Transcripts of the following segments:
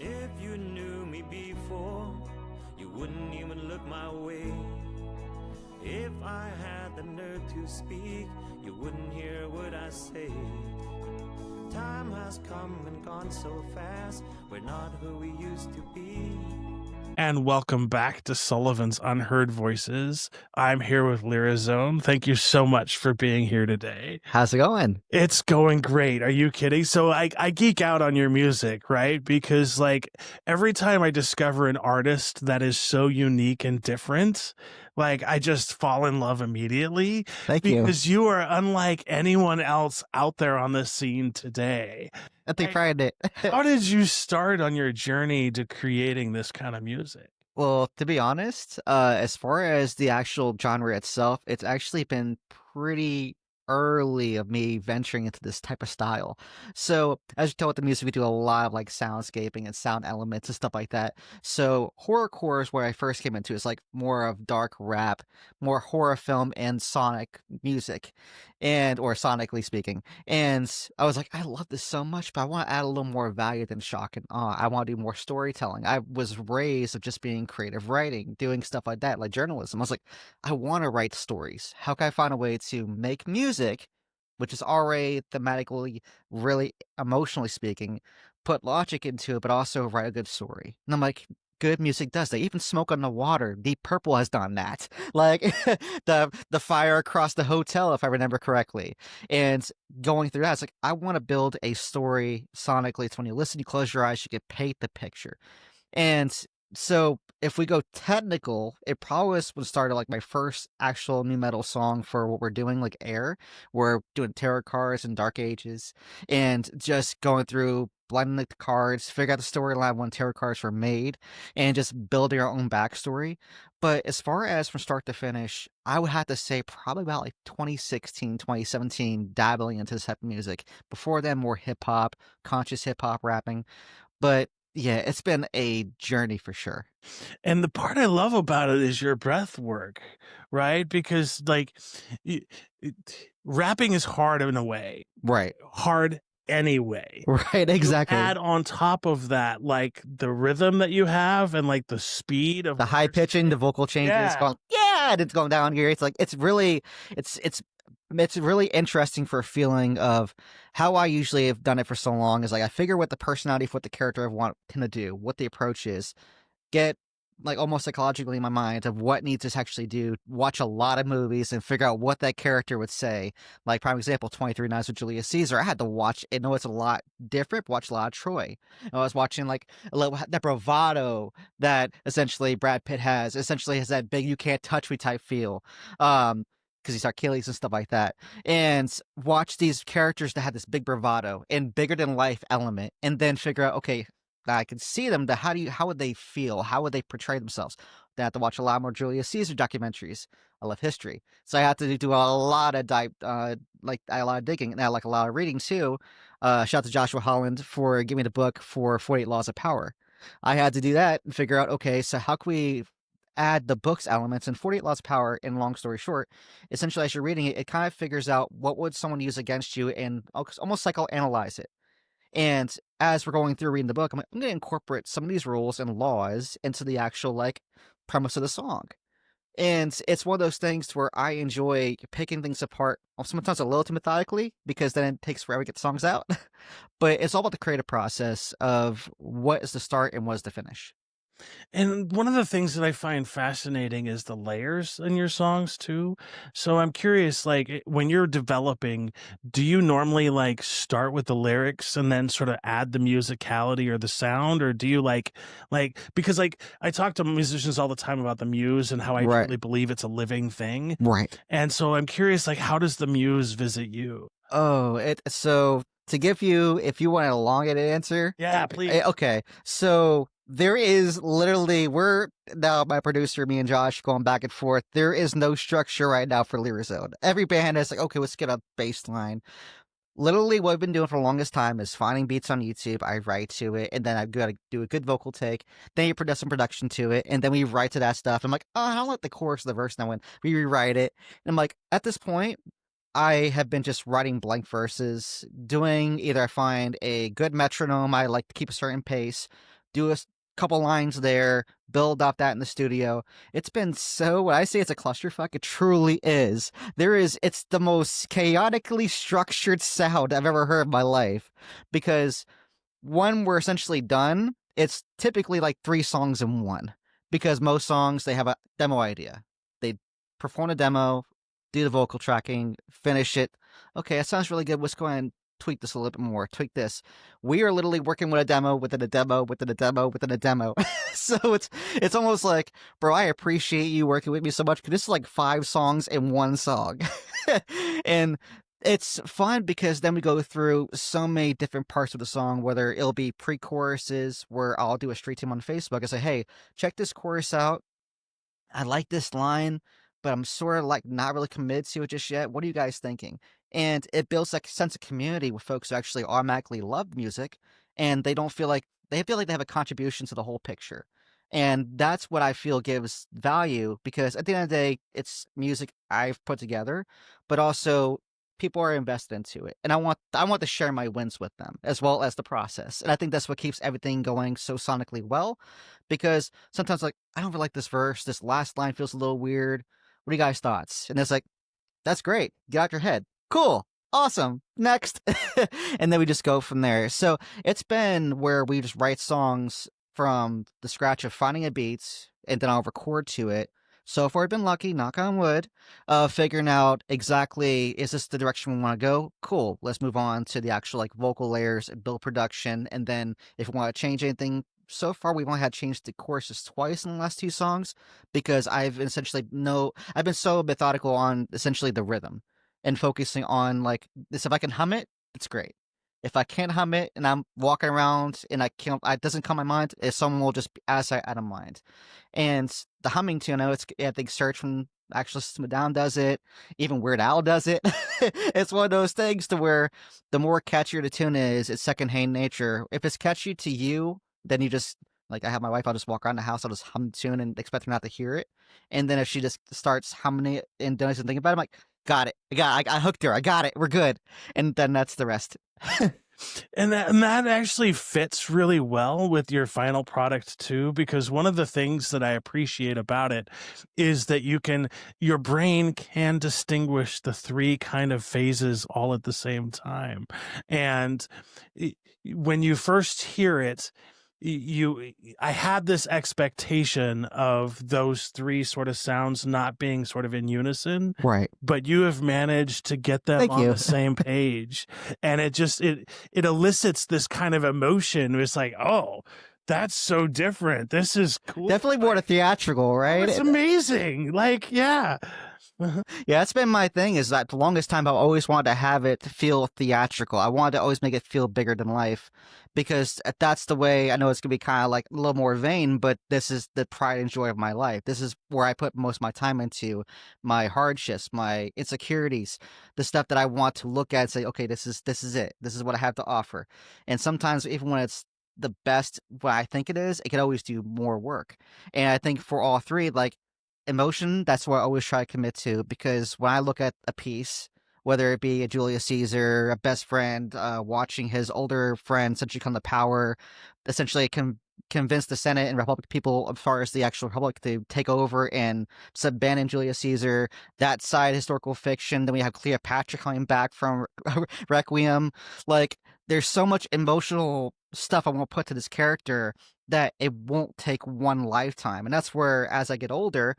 If you knew me before, you wouldn't even look my way. If I had the nerve to speak, you wouldn't hear what I say. Time has come and gone so fast, we're not who we used to be. And welcome back to Sullivan's Unheard Voices. I'm here with Lyrizone. Thank you so much for being here today. How's it going? It's going great. Are you kidding? So I geek out on your music, right? Because like every time I discover an artist that is so unique and different, like I just fall in love immediately. Thank you. Because you are unlike anyone else out there on the scene today. I think tried it. How did you start on your journey to creating this kind of music? Well, to be honest, as far as the actual genre itself, it's actually been pretty early of me venturing into this type of style. So as you tell with the music, we do a lot of like soundscaping and sound elements and stuff like that. So horrorcore is where I first came into. It's like more of dark rap, more horror film and sonic music, or sonically speaking. And I was like, I love this so much, but I want to add a little more value than shock and awe. I want to do more storytelling. I was raised of just being creative writing, doing stuff like that, like journalism. I was like, I want to write stories. How can I find a way to make music, which is already thematically, really emotionally speaking, put logic into it, but also write a good story? And I'm like, good music does that. Even Smoke on the Water, Deep Purple has done that. Like the fire across the hotel, if I remember correctly. And going through that, it's like, I want to build a story sonically. It's when you listen, you close your eyes, you can paint the picture. And so if we go technical, it probably would start like my first actual new metal song for what we're doing, like Air. We're doing tarot cards and Dark Ages, and just going through blending the cards, figure out the storyline when tarot cards were made, and just building our own backstory. But as far as from start to finish, I would have to say probably about like 2016, 2017, dabbling into this type of music. Before then, more hip hop, conscious hip hop rapping. But yeah, it's been a journey for sure. And the part I love about it is your breath work, right? Because like y- it, rapping is hard in a way, Right. hard anyway. Right, exactly. Add on top of that, like the rhythm that you have and like the speed of The high pitching, the vocal changes, going, and it's going down here. It's like, it's really interesting for a feeling of how I usually have done it for so long is like, I figure what the personality of what the character I want him to do, what the approach is, get like almost psychologically in my mind of what needs to actually do, watch a lot of movies and figure out what that character would say. Like prime example, 23 Nights with Julius Caesar. I had to watch it. Know it's a lot different, but watch a lot of Troy. I was watching like a little, that bravado that essentially Brad Pitt has, essentially has that big, you can't touch me type feel. Because he's Achilles and stuff like that, and watch these characters that have this big bravado and bigger than life element, and then figure out, okay, I can see them. How would they feel? How would they portray themselves? Then I have to watch a lot more Julius Caesar documentaries. I love history, so I had to do a lot of a lot of digging, and I like a lot of reading too. Shout out to Joshua Holland for giving me the book for 48 Laws of Power. I had to do that and figure out, okay, so how can we add the book's elements and 48 Laws of Power? In long story short, essentially as you're reading it, it kind of figures out what would someone use against you and almost psychoanalyze it. And as we're going through reading the book, I'm like, I'm going to incorporate some of these rules and laws into the actual like premise of the song. And it's one of those things where I enjoy picking things apart, sometimes a little too methodically, because then it takes forever to get the songs out. But it's all about the creative process of what is the start and what is the finish. And one of the things that I find fascinating is the layers in your songs too. So I'm curious, like when you're developing, do you normally like start with the lyrics and then sort of add the musicality or the sound, or do you like because like I talk to musicians all the time about the muse and how I Right. really believe it's a living thing. Right. And so I'm curious, like how does the muse visit you? Oh, so to give you, if you want an elongated answer. Yeah, please. Okay, so there is literally, we're now, my producer, me and Josh, going back and forth. There is no structure right now for Lyrizone. Every band is like, okay, let's get a bass line. Literally, what I've been doing for the longest time is finding beats on YouTube. I write to it, and then I've got to do a good vocal take. Then you put some production to it, and then we write to that stuff. I'm like, oh, I don't like the chorus of the verse. Now when we rewrite it, and I'm like, at this point, I have been just writing blank verses, doing either I find a good metronome, I like to keep a certain pace, do couple lines there, build up that in the studio. It's been so, when I say it's a clusterfuck, it truly is. It's the most chaotically structured sound I've ever heard in my life. Because when we're essentially done, it's typically like 3 songs in one. Because most songs, they have a demo idea. They perform a demo, do the vocal tracking, finish it. Okay, that sounds really good. Let's go ahead and tweak this a little bit more, tweak this. We are literally working with a demo within a demo within a demo within a demo. So it's almost like, bro, I appreciate you working with me so much because this is like 5 songs in one song. And it's fun because then we go through so many different parts of the song, whether it'll be pre-choruses where I'll do a street team on Facebook and say, hey, check this chorus out. I like this line, but I'm sort of like not really committed to it just yet. What are you guys thinking? And it builds like a sense of community with folks who actually automatically love music, and they don't feel like they have a contribution to the whole picture. And that's what I feel gives value, because at the end of the day, it's music I've put together, but also people are invested into it. And I want to share my wins with them as well as the process. And I think that's what keeps everything going so sonically well, because sometimes like, I don't really like this verse. This last line feels a little weird. What are you guys' thoughts? And it's like, that's great. Get out your head. Cool. Awesome. Next. And then we just go from there. So it's been where we just write songs from the scratch of finding a beat, and then I'll record to it. So far, I've been lucky, knock on wood, figuring out exactly, is this the direction we want to go? Cool. Let's move on to the actual like vocal layers, build production. And then if we want to change anything, so far we've only had to change the choruses twice in the last 2 songs, because I've been so methodical on essentially the rhythm and focusing on like this. If I can hum it, it's great. If I can't hum it and I'm walking around and it doesn't come to my mind, if someone will just ask out of mind. And the humming tune, I think Search from actual System of a Down does it. Even Weird Al does it. It's one of those things to where the more catchier the tune is, it's secondhand nature. If it's catchy to you, then you just, like, I have my wife, I'll just walk around the house, I'll just hum the tune and expect her not to hear it. And then if she just starts humming it and doing something about it, I'm like, got it. I hooked her. I got it. We're good. And then that's the rest. And that actually fits really well with your final product too, because one of the things that I appreciate about it is that your brain can distinguish the 3 kind of phases all at the same time. And when you first hear it, I had this expectation of those 3 sort of sounds not being sort of in unison, right? But you have managed to get them on the same page, and it elicits this kind of emotion. It's like, oh, that's so different. This is cool. Definitely more to theatrical, right? Oh, it's amazing. Like, yeah. Yeah, that's been my thing, is that the longest time I always wanted to have it feel theatrical. I wanted to always make it feel bigger than life, because that's the way, I know it's going to be kind of like a little more vain, but this is the pride and joy of my life. This is where I put most of my time into, my hardships, my insecurities, the stuff that I want to look at and say, okay, this is it. This is what I have to offer. And sometimes even when it's the best, what I think it is, it can always do more work. And I think for all 3, like, emotion, that's what I always try to commit to, because when I look at a piece, whether it be a Julius Caesar, a best friend, watching his older friend essentially come to power, essentially convince the Senate and Republican people, as far as the actual Republic, to take over and just abandon Julius Caesar, that side historical fiction. Then we have Cleopatra coming back from Requiem. Like, there's so much emotional stuff I want to put to this character that it won't take one lifetime. And that's where, as I get older,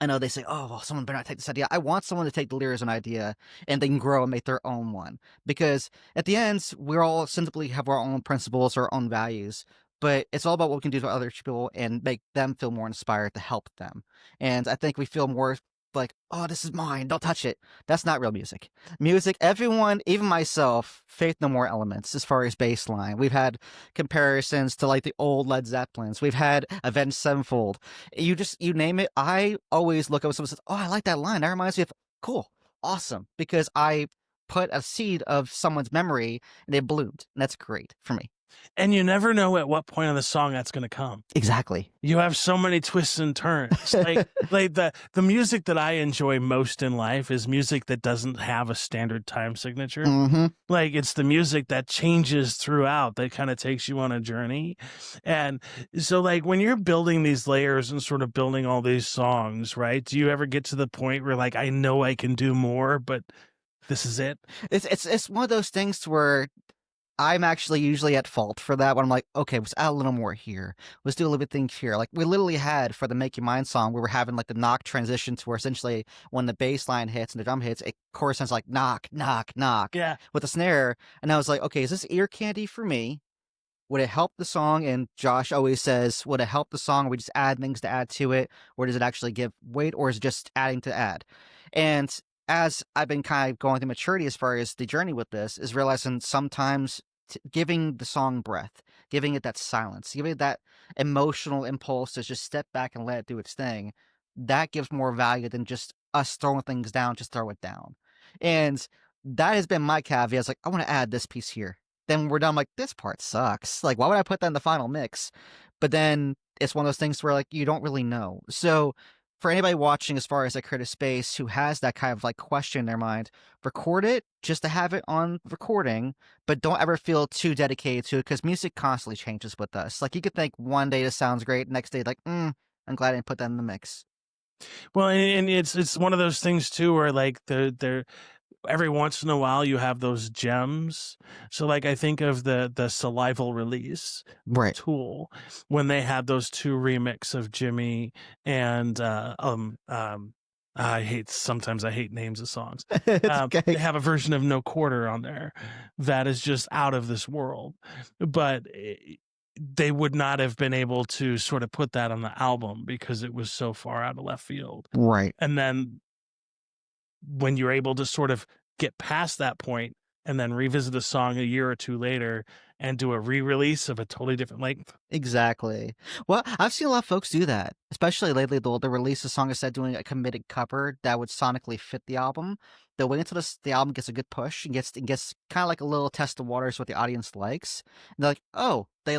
I know they say, oh, well, someone better not take this idea. I want someone to take the Lyrizone idea and they can grow and make their own one. Because at the end, we all simply have our own principles, our own values. But it's all about what we can do to other people and make them feel more inspired to help them. And I think we feel more like, oh, this is mine, don't touch it. That's not real music. Music, everyone, even myself, Faith No More elements as far as baseline. We've had comparisons to like the old Led Zeppelins. We've had Avenged Sevenfold. You name it. I always look up when someone says, oh, I like that line. That reminds me of, cool, awesome. Because I put a seed of someone's memory and it bloomed. And that's great for me. And you never know at what point of the song that's going to come. Exactly. You have so many twists and turns. Like the music that I enjoy most in life is music that doesn't have a standard time signature. Mm-hmm. Like it's the music that changes throughout, that kind of takes you on a journey. And so like when you're building these layers and sort of building all these songs, right? Do you ever get to the point where like, I know I can do more, but this is it? It's one of those things where I'm actually usually at fault for that when I'm like, okay, let's add a little more here. Let's do a little bit thing here. Like we literally had for the Make You Mine song, we were having like the knock transition to where essentially when the bass line hits and the drum hits, it corresponds like knock, knock, knock Yeah. with the snare. And I was like, okay, is this ear candy for me? Would it help the song? And Josh always says, would it help the song? We just add things to add to it, or does it actually give weight, or is it just adding to add? And as I've been kind of going through maturity as far as the journey with this, is realizing sometimes giving the song breath, giving it that silence, giving it that emotional impulse to just step back and let it do its thing, that gives more value than just us throwing things down, just throw it down. And that has been my caveat. It's like, I want to add this piece here. Then we're done. I'm like, this part sucks. Like, why would I put that in the final mix? But then it's one of those things where like you don't really know. So for anybody watching, as far as a creative space who has that kind of like question in their mind, record it just to have it on recording, but don't ever feel too dedicated to it because music constantly changes with us. Like you could think one day this sounds great, next day like, I'm glad I didn't put that in the mix. Well, and it's one of those things too where like they're every once in a while you have those gems. So like I think of the Salival release Right. Tool when they had those two remix of Jimmy and I hate names of songs. It's okay. They have a version of No Quarter on there that is just out of this world, but they would not have been able to sort of put that on the album because it was so far out of left field. Right. And then when you're able to sort of get past that point and then revisit a song a year or two later and do a re-release of a totally different length. Exactly. Well, I've seen a lot of folks do that, especially lately. They'll release a song instead of doing a committed cover that would sonically fit the album. They'll wait until the album gets a good push and gets kind of like a little test of waters what the audience likes. And they're like, oh, they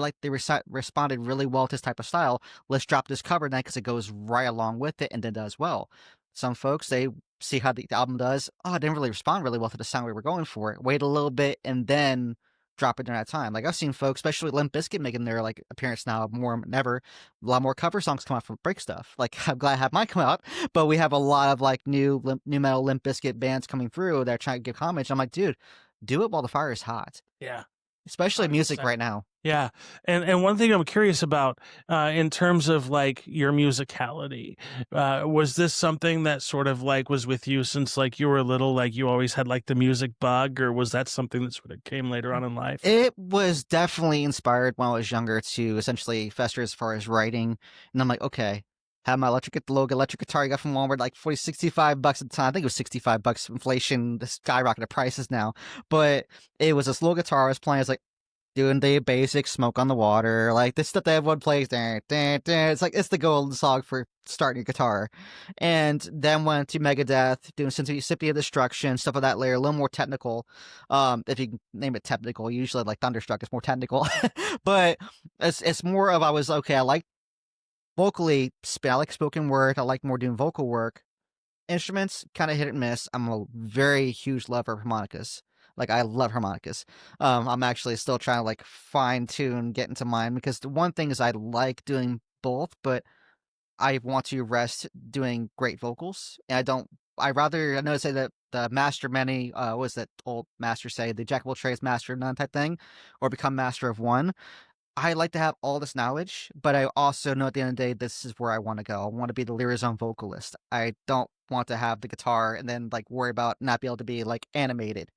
responded really well to this type of style. Let's drop this cover now because it goes right along with it and then does well. Some folks, they see how the album does. Oh, it didn't really respond really well to the sound we were going for. Wait a little bit and then drop it during that time. Like I've seen folks, especially Limp Bizkit, making their like appearance now more than ever. A lot more cover songs come out from Break Stuff. Like I'm glad I have mine come out, but we have a lot of like new metal Limp Bizkit bands coming through that are trying to give homage. I'm like, dude, do it while the fire is hot. Yeah. Especially 100%. music right now. Yeah. And one thing I'm curious about in terms of like your musicality, was this something that sort of like was with you since like you were little, like you always had like the music bug, or was that something that sort of came later on in life? It was definitely inspired when I was younger to essentially fester as far as writing. And I'm like, okay, have my electric guitar I got from Walmart, like $65 at the time. I think it was $65. Inflation, the skyrocketed prices now. But it was this little guitar I was playing. I was like, doing the basic Smoke on the Water, like this stuff that everyone plays. It's like, it's the golden song for starting your guitar. And then went to Megadeth, doing Symphony of Destruction, stuff of that layer, a little more technical. If you can name it technical, usually like Thunderstruck is more technical. But it's more of, I was, okay, I like vocally, I like spoken word, I like more doing vocal work. Instruments, kind of hit and miss. I'm a very huge lover of harmonicas. Like I love harmonicas. I'm actually still trying to like fine tune, get into mine, because the one thing is I like doing both, but I want to rest doing great vocals. And I know I say that the master many, what was that old master say, the jack of all trades, master of none type thing, or become master of one. I like to have all this knowledge, but I also know at the end of the day, this is where I want to go. I want to be the Lyrizone vocalist. I don't want to have the guitar and then like worry about not be able to be like animated.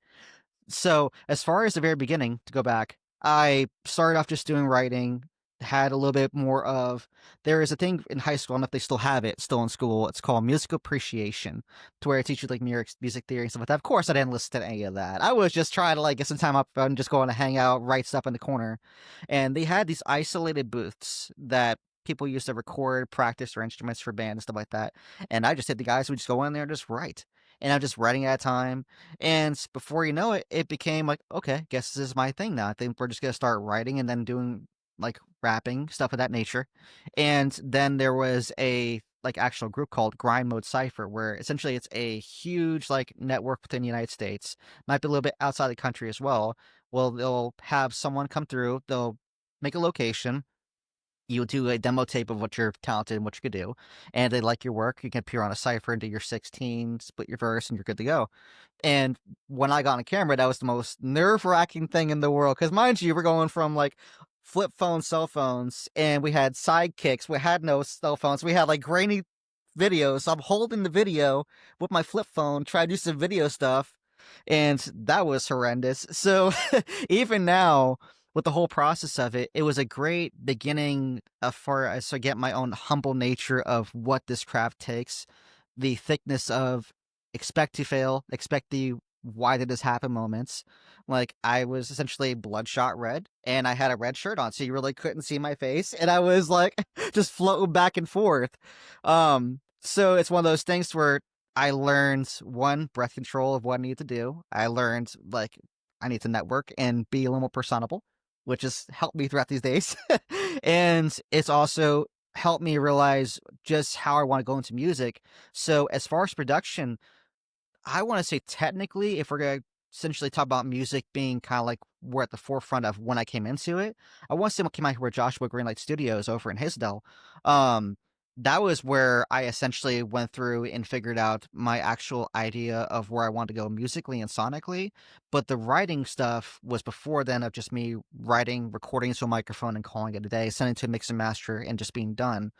So as far as the very beginning, to go back, I started off just doing writing, had a little bit more of, there is a thing in high school, I don't know if they still have it, still in school, it's called music appreciation, to where it teaches you like music theory and stuff like that. Of course, I didn't listen to any of that. I was just trying to like get some time up and just going to hang out, write stuff in the corner. And they had these isolated booths that people used to record, practice their instruments for band and stuff like that. And I just hit the guys who would just go in there and just write. and I'm just writing at a time. And before you know it, it became like, okay, guess this is my thing now. I think we're just gonna start writing and then doing like rapping stuff of that nature. And then there was a like actual group called Grind Mode Cipher, where essentially it's a huge like network within the United States, might be a little bit outside the country as well. Well, they'll have someone come through, they'll make a location, you do a demo tape of what you're talented and what you could do, and they like your work. You can appear on a cipher and do your 16, split your verse, and you're good to go. And when I got on camera, that was the most nerve-wracking thing in the world. Because mind you, we're going from like flip phone cell phones, and we had sidekicks. We had no cell phones. We had like grainy videos. So I'm holding the video with my flip phone, trying to do some video stuff, and that was horrendous. So even now, with the whole process of it, it was a great beginning for us to get my own humble nature of what this craft takes, the thickness of expect to fail, expect the why did this happen moments. Like I was essentially bloodshot red and I had a red shirt on, so you really couldn't see my face. And I was like just floating back and forth. So it's one of those things where I learned one, breath control of what I need to do. I learned like I need to network and be a little more personable, which has helped me throughout these days. And it's also helped me realize just how I want to go into music. So as far as production, I want to say technically, if we're going to essentially talk about music being kind of like we're at the forefront of when I came into it, I want to say what came out here with Joshua Greenlight Studios over in Hisdale. Um, that was where I essentially went through and figured out my actual idea of where I wanted to go musically and sonically. But the writing stuff was before then of just me writing, recording to a microphone and calling it a day, sending to a mix and master and just being done.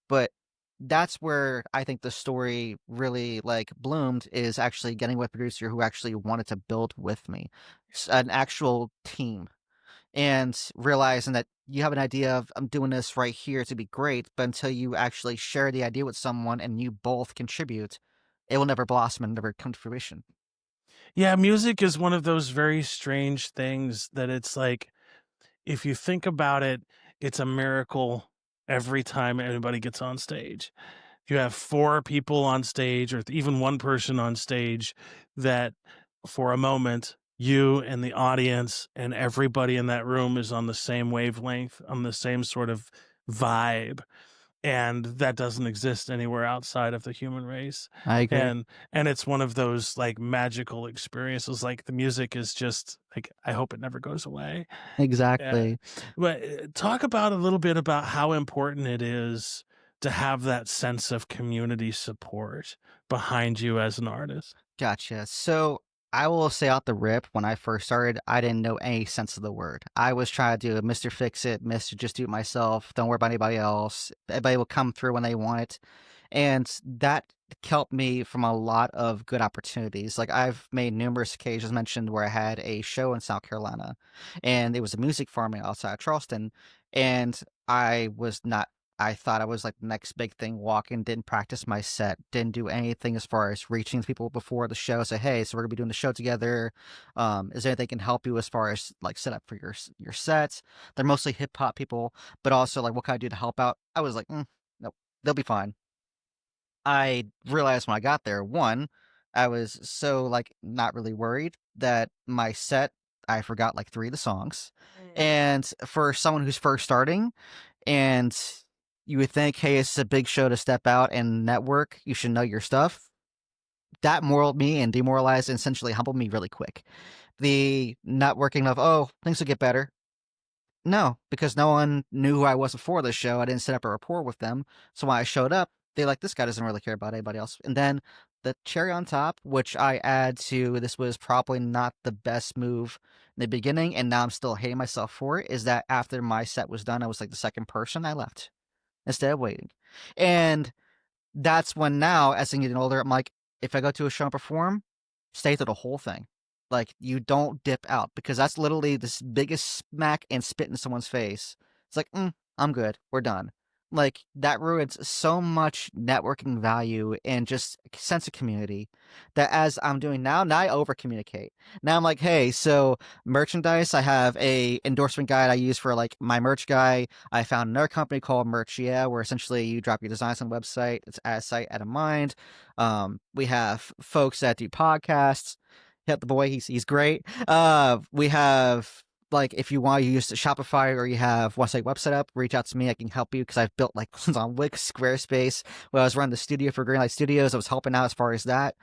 But that's where I think the story really like bloomed is actually getting with a producer who actually wanted to build with me, an actual team, and realizing that you have an idea of I'm doing this right here to be great, but until you actually share the idea with someone and you both contribute, it will never blossom and never come to fruition. Yeah, music is one of those very strange things that it's like, if you think about it, it's a miracle every time anybody gets on stage. You have 4 people on stage or even 1 person on stage that for a moment, you and the audience and everybody in that room is on the same wavelength, on the same sort of vibe, and that doesn't exist anywhere outside of the human race. I agree. And it's one of those, like, magical experiences, like, the music is just like, I hope it never goes away. Yeah. Exactly. But, talk about a little bit about how important it is to have that sense of community support behind you as an artist. Gotcha. So I will say out the rip, when I first started, I didn't know any sense of the word. I was trying to do a Mr. Fix It, Mr. Just Do It Myself, don't worry about anybody else. Everybody will come through when they want it. And that kept me from a lot of good opportunities. Like I've made numerous occasions mentioned where I had a show in South Carolina and it was a music farming outside of Charleston. And I was not I thought I was like the next big thing walking, didn't practice my set, didn't do anything as far as reaching people before the show. Say, hey, so we're gonna be doing the show together. Is there anything can help you as far as like set up for your sets? They're mostly hip hop people, but also like what can I do to help out? I was like, nope, they'll be fine. I realized when I got there, one, I was so like not really worried that my set I forgot like 3 of the songs. And for someone who's first starting, and you would think, hey, it's a big show to step out and network. You should know your stuff. That moraled me and demoralized and essentially humbled me really quick. The networking of, oh, things will get better. No, because no one knew who I was before the show. I didn't set up a rapport with them. So when I showed up, they like, this guy doesn't really care about anybody else. And then the cherry on top, which I add to this was probably not the best move in the beginning, and now I'm still hating myself for it, is that after my set was done, I was like the second person I left instead of waiting. And that's when now, as I'm getting older, I'm like, if I go to a show and perform, stay through the whole thing. Like, you don't dip out because that's literally the biggest smack and spit in someone's face. It's like, I'm good. We're done. like that ruins so much networking value and just sense of community that as I'm doing now I over communicate. Now I'm like, hey, so merchandise, I have a endorsement guide I use for like my merch guy. I found another company called Merch, yeah, where essentially you drop your designs on the website. It's at a site at a mind. We have folks that do podcasts. Hit the boy, he's great. We have like if you want to use Shopify or you have want to set website up, reach out to me. I can help you because I've built like on Wix, Squarespace. When I was running the studio for Greenlight Studios, I was helping out as far as that.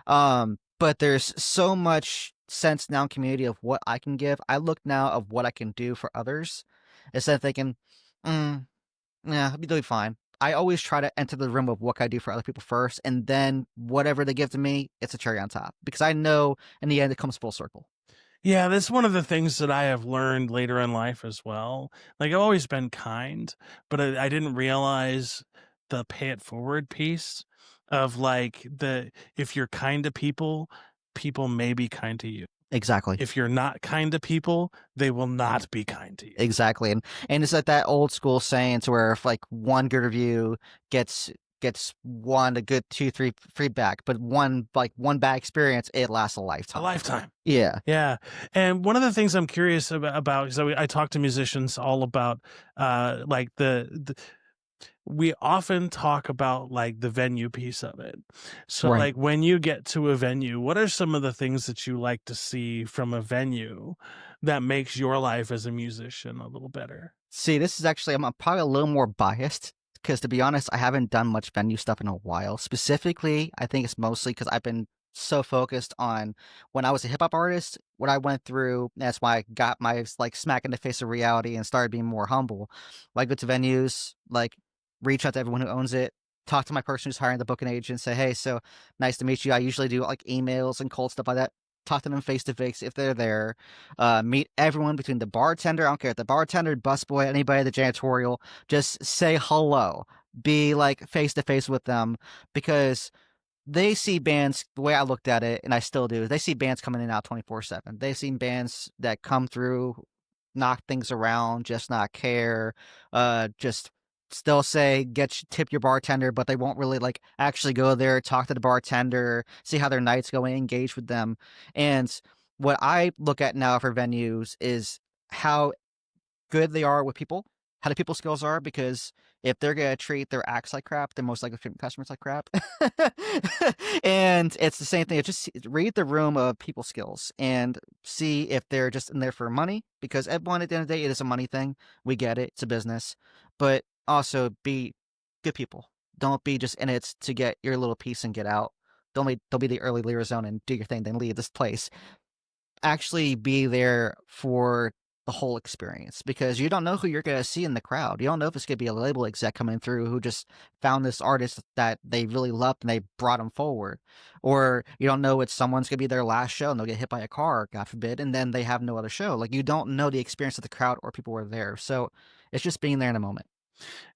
But there's so much sense now in community of what I can give. I look now of what I can do for others instead of thinking, yeah, I'll be doing fine. I always try to enter the room of what can I do for other people first, and then whatever they give to me, it's a cherry on top because I know in the end it comes full circle. Yeah, that's one of the things that I have learned later in life as well. Like I've always been kind, but I didn't realize the pay it forward piece of like if you're kind to people, people may be kind to you. Exactly. If you're not kind to people, they will not be kind to you. Exactly. And it's like that old school saying to where if like one good review gets one a good 2-3 feedback, but one bad experience, it lasts a lifetime. A lifetime. Yeah. Yeah. And one of the things I'm curious about so I talk to musicians all about like we often talk about like the venue piece of it. So Right. like when you get to a venue, what are some of the things that you like to see from a venue that makes your life as a musician a little better? See, this is actually, I'm probably a little more biased because to be honest, I haven't done much venue stuff in a while. Specifically, I think it's mostly because I've been so focused on when I was a hip hop artist, what I went through. That's why I got my like smack in the face of reality and started being more humble. When I go to venues, like reach out to everyone who owns it, talk to my person who's hiring the booking agent, say, hey, so nice to meet you. I usually do like emails and cold stuff like that. Talk to them face to face if they're there. Meet everyone between the bartender. I don't care if the bartender, busboy, anybody, the janitorial. Just say hello. Be like face to face with them because they see bands the way I looked at it, and I still do. They see bands coming in and out 24/7. They've seen bands that come through, knock things around, just not care, just still say tip your bartender, but they won't really like actually go there, talk to the bartender, see how their night's going, engage with them. And what I look at now for venues is how good they are with people, how the people skills are, because if they're gonna treat their acts like crap, they're most likely treating customers like crap. And it's the same thing. It's just read the room of people skills and see if they're just in there for money, because everyone at the end of the day, it is a money thing. We get it, it's a business, but also be good people. Don't be just in it to get your little piece and get out. Don't be the early Lyrizone and do your thing, then leave this place. Actually be there for the whole experience because you don't know who you're going to see in the crowd. You don't know if it's going to be a label exec coming through who just found this artist that they really loved and they brought them forward. Or you don't know it's someone's going to be their last show and they'll get hit by a car, God forbid, and then they have no other show. Like you don't know the experience of the crowd or people were there. So it's just being there in a moment.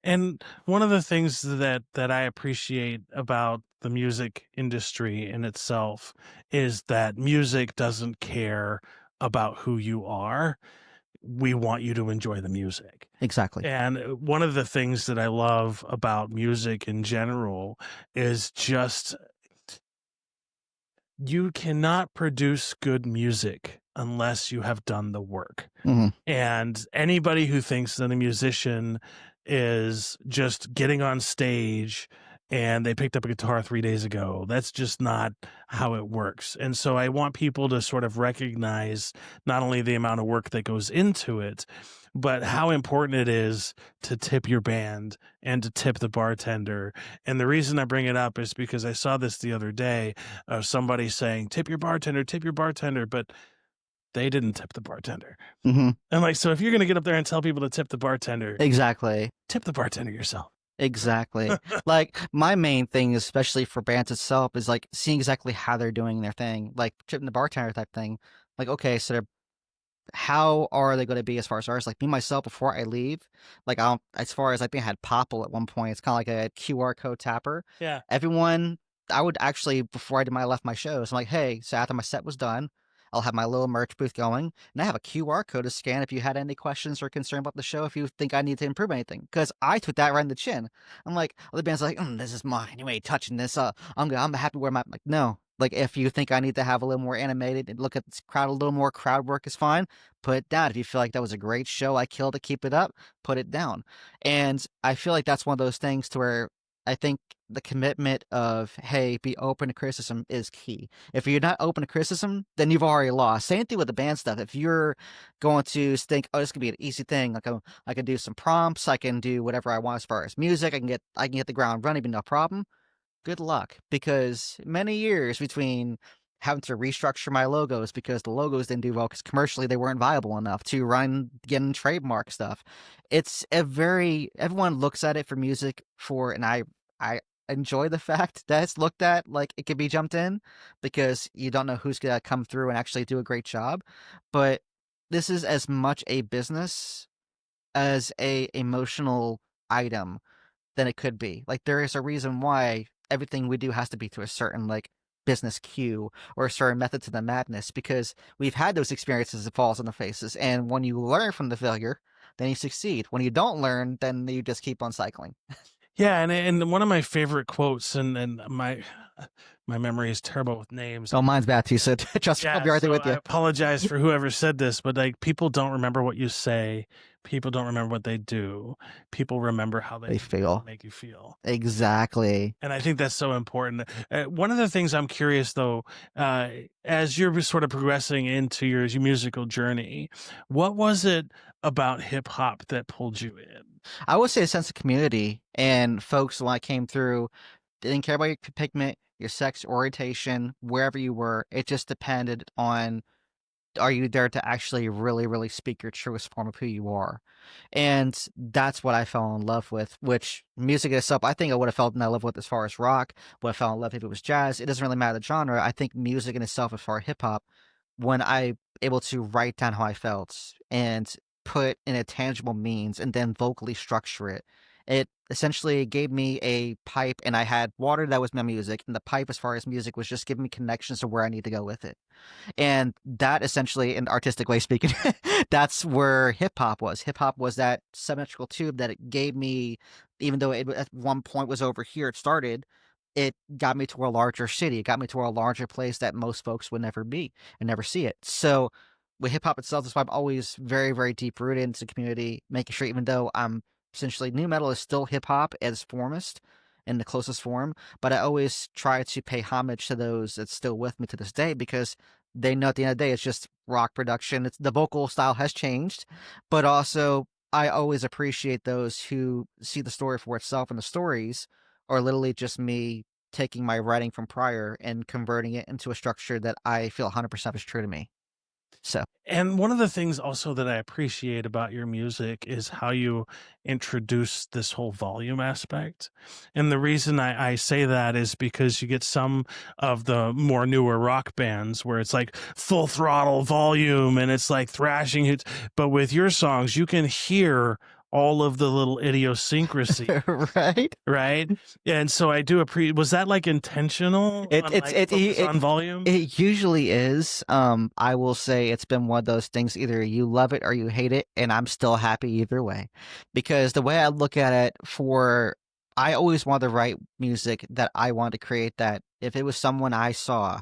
And one of the things that I appreciate about the music industry in itself is that music doesn't care about who you are. We want you to enjoy the music. Exactly. And one of the things that I love about music in general is just you cannot produce good music unless you have done the work. Mm-hmm. And anybody who thinks that a musician is just getting on stage and they picked up a guitar 3 days ago, that's just not how it works. And so I want people to sort of recognize not only the amount of work that goes into it, but how important it is to tip your band and to tip the bartender. And the reason I bring it up is because I saw this the other day of somebody saying, tip your bartender, but they didn't tip the bartender. Mm-hmm. And like, so if you're going to get up there and tell people to tip the bartender, exactly, tip the bartender yourself. Exactly. Like my main thing, especially for bands itself, is like seeing exactly how they're doing their thing, like tipping the bartender type thing. Like, okay, so how are they going to be as far as artists? Like me myself, before I leave, like as far as I think I had Popple at one point, it's kind of like a QR code tapper. Yeah. Everyone, I would actually, before I left my shows, I'm like, hey, so after my set was done, I'll have my little merch booth going, and I have a QR code to scan if you had any questions or concern about the show, if you think I need to improve anything. Because I took that right in the chin. I'm like, other bands are like, this is mine. You ain't touching this. I'm happy where I'm like, no. Like, if you think I need to have a little more animated and look at this crowd a little more, crowd work is fine. Put it down. If you feel like that was a great show, I killed it, keep it up, put it down. And I feel like that's one of those things to where I think the commitment of, hey, be open to criticism is key. If you're not open to criticism, then you've already lost. Same thing with the band stuff. If you're going to think, oh, this could be an easy thing, like I can do some prompts, I can do whatever I want as far as music, I can get the ground running, be no problem. Good luck, because many years between having to restructure my logos because the logos didn't do well because commercially they weren't viable enough to run getting trademark stuff. It's a very everyone looks at it for music for, and I enjoy the fact that it's looked at like it could be jumped in because you don't know who's gonna come through and actually do a great job. But this is as much a business as a emotional item than it could be. Like, there is a reason why everything we do has to be to a certain like business cue or a certain method to the madness, because we've had those experiences that falls on the faces, and when you learn from the failure, then you succeed. When you don't learn, then you just keep on cycling. Yeah, and one of my favorite quotes, and my memory is terrible with names. Oh, mine's bad too, so trust me, I'll be right there so with I you. apologize for whoever said this, but like, people don't remember what you say, people don't remember what they do, people remember how They feel. make you feel. Exactly. And I think that's so important. One of the things I'm curious though, as you're sort of progressing into your musical journey, what was it about hip hop that pulled you in? I would say a sense of community, and folks when I came through didn't care about your pigment, your sex orientation, wherever you were. It just depended on, are you there to actually really, really speak your truest form of who you are? And that's what I fell in love with, which music itself, I think I would have felt in love with as far as rock, would have fell in love if it was jazz. It doesn't really matter the genre. I think music in itself, as far as hip hop, when I able to write down how I felt and put in a tangible means and then vocally structure it, it essentially gave me a pipe, and I had water that was my music, and the pipe as far as music was just giving me connections to where I need to go with it. And that essentially, in artistic way speaking, that's where hip hop was. Hip hop was that symmetrical tube that it gave me, even though it at one point was over here, it started, it got me to a larger city. It got me to a larger place that most folks would never be and never see it. So with hip hop itself, that's why I'm always very, very deep rooted into the community, making sure even though I'm essentially new metal is still hip hop at its formest in the closest form, but I always try to pay homage to those that's still with me to this day, because they know at the end of the day it's just rock production. It's the vocal style has changed, but also I always appreciate those who see the story for itself, and the stories are literally just me taking my writing from prior and converting it into a structure that I feel 100% is true to me. So And one of the things also that I appreciate about your music is how you introduce this whole volume aspect. And the reason I say that is because you get some of the more newer rock bands where it's like full throttle volume and it's like thrashing hits. But with your songs, you can hear all of the little idiosyncrasy. right? Right. And so I do appreciate, was that like intentional It on it's like focus on volume? it usually is. I will say it's been one of those things, either you love it or you hate it, and I'm still happy either way. Because the way I look at it, I always wanted to write music that I wanted to create, that if it was someone I saw,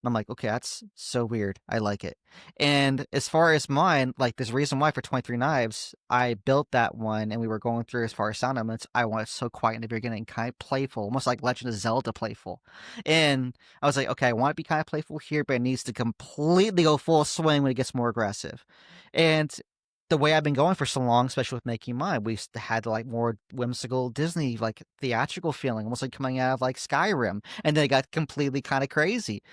I'm like, okay, that's so weird. I like it. And as far as mine, like, there's a reason why for 23 Knives, I built that one and we were going through as far as sound elements. I wanted so quiet in the beginning, kind of playful, almost like Legend of Zelda playful. And I was like, okay, I want to be kind of playful here, but it needs to completely go full swing when it gets more aggressive. And the way I've been going for so long, especially with making mine, we had like more whimsical Disney, like theatrical feeling, almost like coming out of like Skyrim. And then it got completely kind of crazy.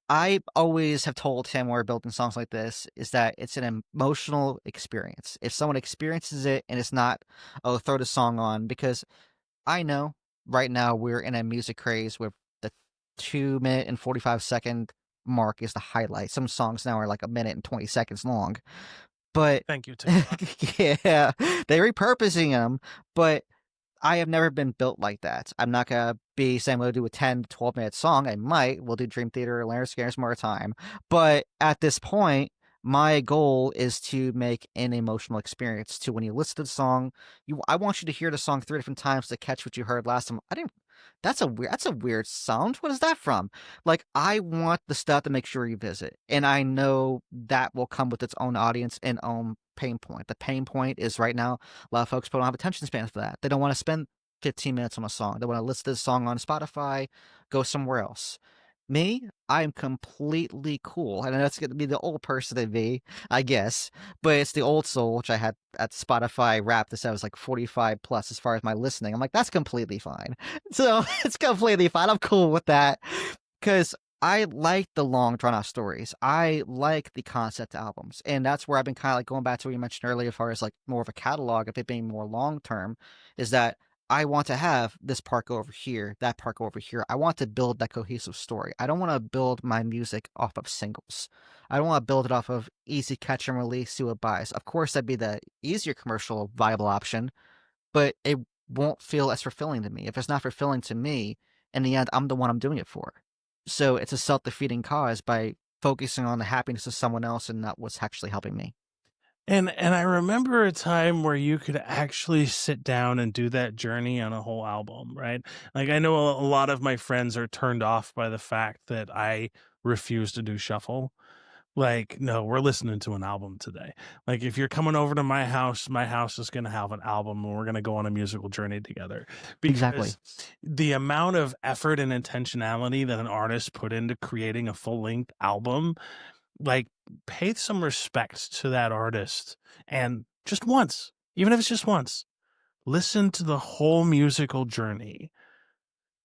I always have told him, when we're building songs like this, is that it's an emotional experience. If someone experiences it and it's not, oh, throw the song on, because I know right now we're in a music craze with the 2 minute and 45 second mark is the highlight. Some songs now are like a minute and 20 seconds long. But Thank you, TikTok. yeah, they're repurposing them. But I have never been built like that. I'm not gonna be saying I'm gonna do a 10 to 12-minute song. I might. We'll do Dream Theater or Lyric Scares more time. But at this point, my goal is to make an emotional experience. To when you listen to the song, I want you to hear the song 3 different times to catch what you heard last time. I didn't. That's a weird sound. What is that from? Like, I want the stuff to make sure you visit, and I know that will come with its own audience and own pain point. The pain point is right now a lot of folks don't have attention spans for that. They don't want to spend 15 minutes on a song. They want to listen to the song on Spotify, go somewhere else. Me, I'm completely cool. And that's going to be the old person in me, I guess. But it's the old soul, which I had at Spotify Wrapped. This I was like 45 plus as far as my listening. I'm like, that's completely fine. So it's completely fine. I'm cool with that. Because I like the long drawn out stories. I like the concept albums. And that's where I've been kind of like going back to what you mentioned earlier, as far as like more of a catalog of it being more long term, is that I want to have this part go over here, that part go over here. I want to build that cohesive story. I don't want to build my music off of singles. I don't want to build it off of easy catch and release, see what buys. Of course, that'd be the easier commercial viable option, but it won't feel as fulfilling to me. If it's not fulfilling to me, in the end, I'm the one I'm doing it for. So it's a self-defeating cause by focusing on the happiness of someone else and not what's actually helping me. And I remember a time where you could actually sit down and do that journey on a whole album, right? Like, I know a lot of my friends are turned off by the fact that I refuse to do shuffle. Like, no, we're listening to an album today. Like, if you're coming over to my house is going to have an album and we're going to go on a musical journey together. Exactly. Because the amount of effort and intentionality that an artist put into creating a full-length album, like, pay some respect to that artist. And just once, even if it's just once, listen to the whole musical journey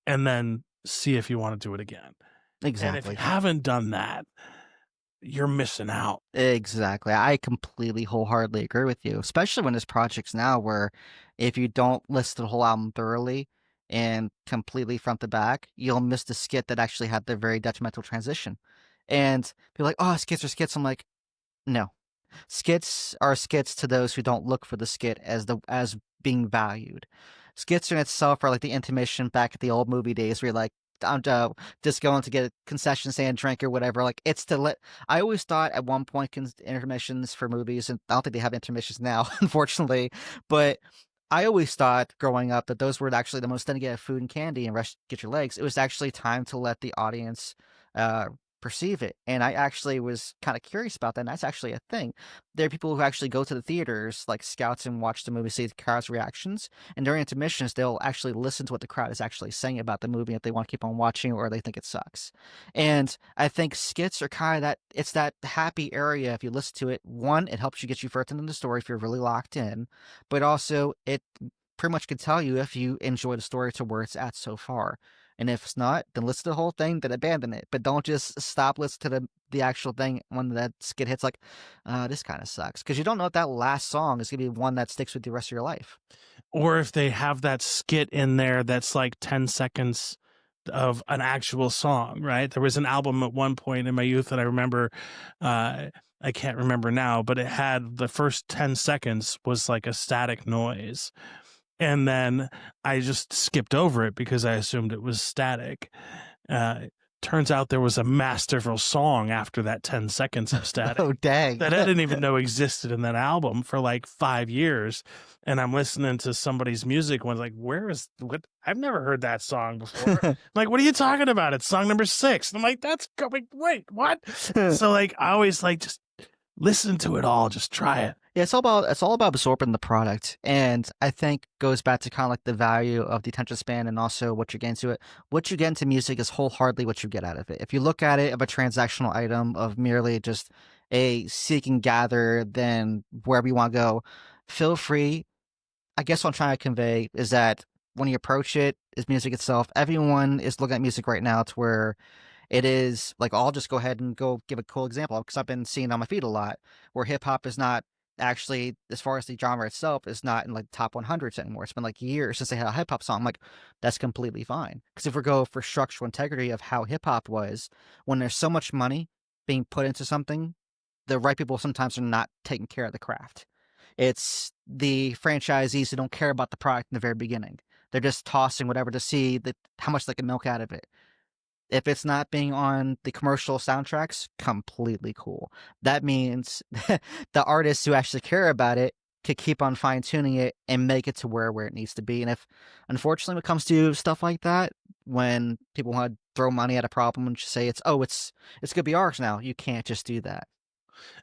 and then see if you want to do it again. And if you Exactly. haven't done that, you're missing out. Exactly. I completely wholeheartedly agree with you, especially when there's projects now where if you don't listen to the whole album thoroughly and completely front to back, you'll miss the skit that actually had the very detrimental transition. And people are like, oh, skits are skits. I'm like, no. Skits are skits to those who don't look for the skit as being valued. Skits in itself are like the intermission back at the old movie days where you're like, I'm just going to get a concession stand drink or whatever. Like, it's to let. I always thought at one point intermissions for movies, and I don't think they have intermissions now, unfortunately, but I always thought growing up that those were actually the most fun to get food and candy and rush get your legs. It was actually time to let the audience uh, perceive it. And I actually was kind of curious about that. And that's actually a thing. There are people who actually go to the theaters, like scouts, and watch the movie, see the crowd's reactions. And during intermissions, they'll actually listen to what the crowd is actually saying about the movie if they want to keep on watching or they think it sucks. And I think skits are kind of that, it's that happy area. If you listen to it, one, it helps you get you further into the story if you're really locked in, but also it pretty much can tell you if you enjoy the story to where it's at so far. And if it's not, then listen to the whole thing, then abandon it. But don't just stop listening to the actual thing when that skit hits like, this kind of sucks. Because you don't know if that last song is going to be one that sticks with you the rest of your life. Or if they have that skit in there that's like 10 seconds of an actual song, right? There was an album at one point in my youth that I remember, I can't remember now, but it had the first 10 seconds was like a static noise. And then I just skipped over it because I assumed it was static. Turns out there was a masterful song after that 10 seconds of static. Oh, dang. That I didn't even know existed in that album for like 5 years. And I'm listening to somebody's music when like, what? I've never heard that song before. I'm like, what are you talking about? It's song number 6. And I'm like, that's going, wait, what? So like, I always like, just listen to it all. Just try it. Yeah, it's all about absorbing the product, and I think goes back to kind of like the value of the attention span and also what you get into it. What you get into music is wholeheartedly what you get out of it. If you look at it of a transactional item of merely just a seek and gather, then wherever you want to go, feel free. I guess what I'm trying to convey is that when you approach it, is music itself. Everyone is looking at music right now to where it is like, I'll just go ahead and go give a cool example because I've been seeing on my feed a lot where hip hop is not actually, as far as the genre itself, is not in like top 100s anymore. It's been like years since they had a hip hop song. I'm like, that's completely fine. Because if we go for structural integrity of how hip hop was, when there's so much money being put into something, the right people sometimes are not taking care of the craft. It's the franchisees who don't care about the product in the very beginning. They're just tossing whatever to see how much they can milk out of it. If it's not being on the commercial soundtracks, completely cool. That means the artists who actually care about it could keep on fine tuning it and make it to where it needs to be. And if, unfortunately, when it comes to stuff like that, when people want to throw money at a problem and just say it's gonna be ours now, you can't just do that.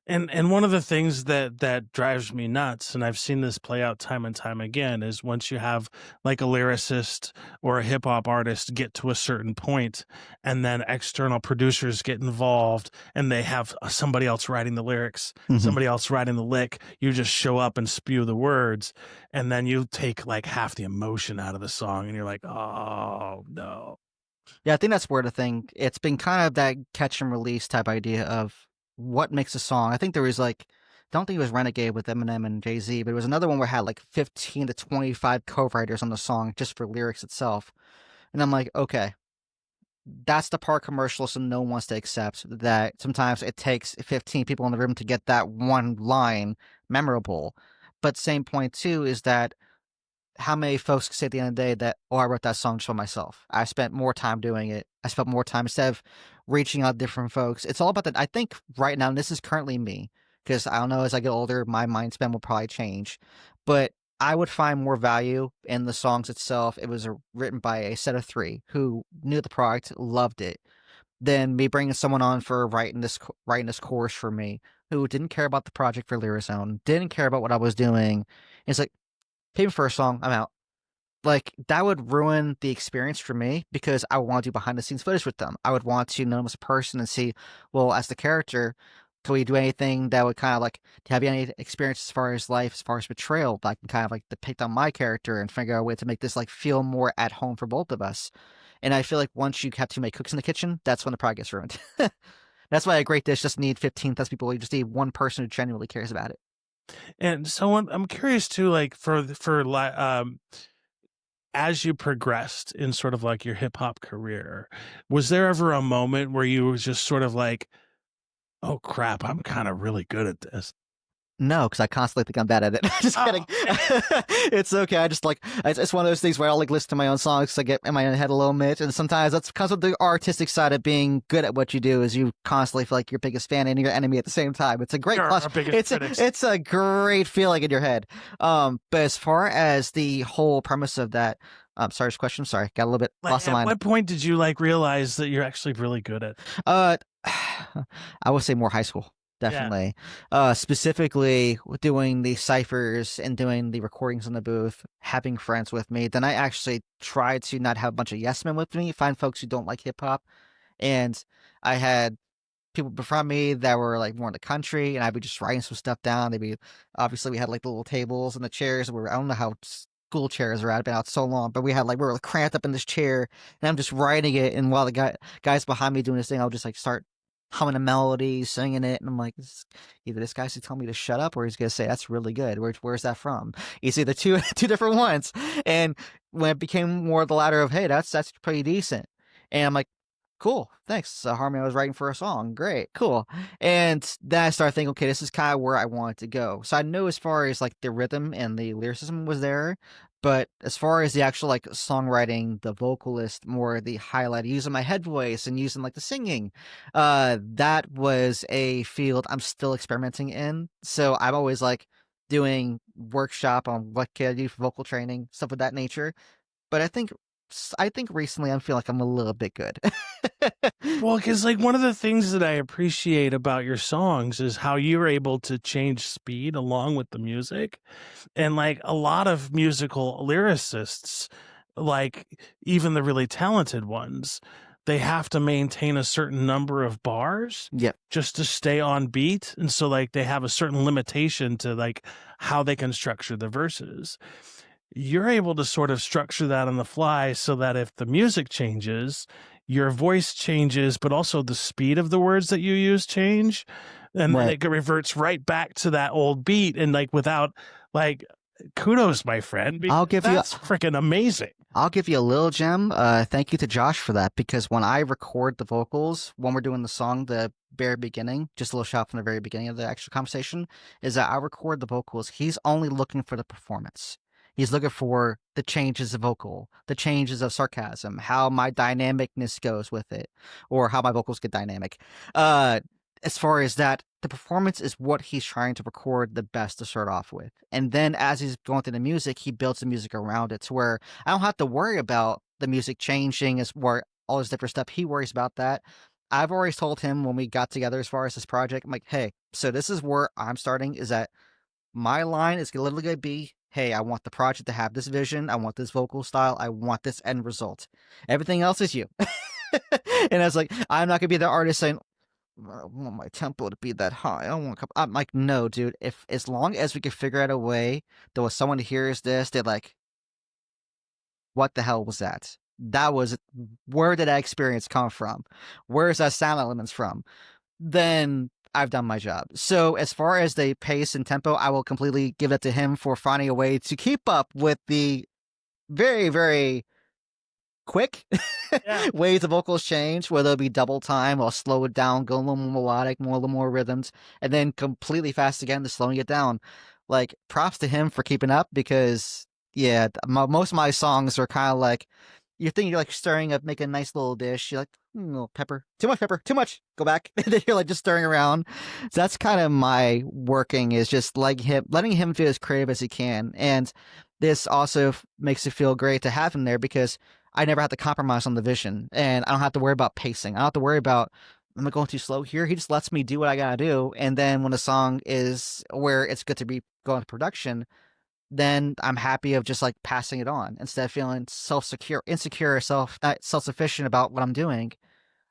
And one of the things that drives me nuts, and I've seen this play out time and time again, is once you have like a lyricist or a hip hop artist get to a certain point, and then external producers get involved, and they have somebody else writing the lyrics, somebody else writing the lick. You just show up and spew the words, and then you take like half the emotion out of the song, and you're like, oh no. Yeah, I think that's where the thing. It's been kind of that catch and release type idea of what makes a song. I think there was like, I don't think it was Renegade with Eminem and Jay-Z, but it was another one where it had like 15 to 25 co-writers on the song just for lyrics itself. And I'm like, okay, that's the part commercialists and no one wants to accept, that sometimes it takes 15 people in the room to get that one line memorable. But same point too is that how many folks can say at the end of the day that, oh, I wrote that song just for myself. I spent more time doing it. I spent more time instead of reaching out to different folks. It's all about that. I think right now, and this is currently me, because I don't know, as I get older, my mind span will probably change. But I would find more value in the songs itself. It was written by a set of 3 who knew the product, loved it, than me bringing someone on for writing this course for me, who didn't care about the project for Lyrizone, didn't care about what I was doing. It's like, pay me for a song, I'm out. Like, that would ruin the experience for me, because I would want to do behind the scenes footage with them. I would want to know them as a person and see, well, as the character, can we do anything that would kind of like, have you any experience as far as life, as far as betrayal, that I can kind of like depict on my character and figure out a way to make this like feel more at home for both of us. And I feel like once you have too many cooks in the kitchen, that's when the product gets ruined. That's why a great dish doesn't need 15,000 people. You just need one person who genuinely cares about it. And so I'm curious too, like as you progressed in sort of like your hip hop career, was there ever a moment where you was just sort of like, oh crap, I'm kind of really good at this? No, because I constantly think I'm bad at it. Just kidding. It's okay. I just like, it's one of those things where I'll like listen to my own songs because I get in my own head a little bit, and sometimes that's because of the artistic side of being good at what you do, is you constantly feel like your biggest fan and your enemy at the same time. It's a great it's a great feeling in your head. But as far as the whole premise of that, sorry, this question. Sorry, got a little bit lost in line. At what point did you like realize that you're actually really good at? I would say more high school. Definitely. Yeah. Specifically doing the ciphers and doing the recordings in the booth, having friends with me. Then I actually tried to not have a bunch of yes men with me, find folks who don't like hip hop. And I had people before me that were like more in the country, and I'd be just writing some stuff down. They'd be, obviously we had like the little tables and the chairs where, I don't know how school chairs are out, been out so long, but we were cramped up in this chair, and I'm just writing it. And while the guys behind me doing this thing, I'll just like start humming a melody, singing it, and I'm like, either this guy's gonna tell me to shut up, or he's gonna say that's really good. Where's that from? You see the two different ones. And when it became more the latter of, hey, that's pretty decent, and I'm like, cool, thanks. Harmony I was writing for a song, great, cool. And then I started thinking, okay, this is kind of where I wanted to go. So I know as far as like the rhythm and the lyricism was there, but as far as the actual like songwriting, the vocalist, more the highlight, using my head voice and using like the singing, that was a field I'm still experimenting in. So I'm always like doing workshop on what can I do for vocal training, stuff of that nature. But I think recently I'm feeling like I'm a little bit good. Well, because like one of the things that I appreciate about your songs is how you're able to change speed along with the music. And like a lot of musical lyricists, like even the really talented ones, they have to maintain a certain number of bars just to stay on beat. And so like they have a certain limitation to like how they can structure the verses. You're able to sort of structure that on the fly so that if the music changes, your voice changes, but also the speed of the words that you use change. And then it reverts right back to that old beat. And like without like, kudos, my friend. That's freaking amazing. I'll give you a little gem. Thank you to Josh for that, because when I record the vocals, when we're doing the song, the very beginning, just a little shot from the very beginning of the actual conversation, is that I record the vocals. He's only looking for the performance. He's looking for the changes of vocal, the changes of sarcasm, how my dynamicness goes with it, or how my vocals get dynamic. As far as that, the performance is what he's trying to record the best to start off with. And then as he's going through the music, he builds the music around it to where I don't have to worry about the music changing as where all this different stuff. He worries about that. I've always told him when we got together as far as this project, I'm like, hey, so this is where I'm starting, is that my line is literally going to be, hey, I want the project to have this vision. I want this vocal style. I want this end result. Everything else is you. And I was like, I'm not going to be the artist saying, I want my tempo to be that high. I don't want. I'm like, no, dude. If as long as we can figure out a way that when someone hears this, they're like, "What the hell was that? That was where did that experience come from? Where's that sound elements from?" Then I've done my job. So as far as the pace and tempo, I will completely give it to him for finding a way to keep up with the very, very quick Yeah. ways the vocals change, whether it be double time or slow it down, go a little more melodic, a little more rhythms, and then completely fast again to slowing it down. Like, props to him for keeping up because, yeah, most of my songs are kind of like, you think you're like stirring up, make a nice little dish. You're like, little pepper, too much, go back. And then you're like just stirring around. So that's kind of my working, is just like letting him feel as creative as he can. And this also makes it feel great to have him there because I never have to compromise on the vision, and I don't have to worry about pacing. I don't have to worry about, am I going too slow here? He just lets me do what I gotta do, and then when the song is where it's good to be going to production, then I'm happy of just like passing it on instead of feeling insecure, not self-sufficient about what I'm doing.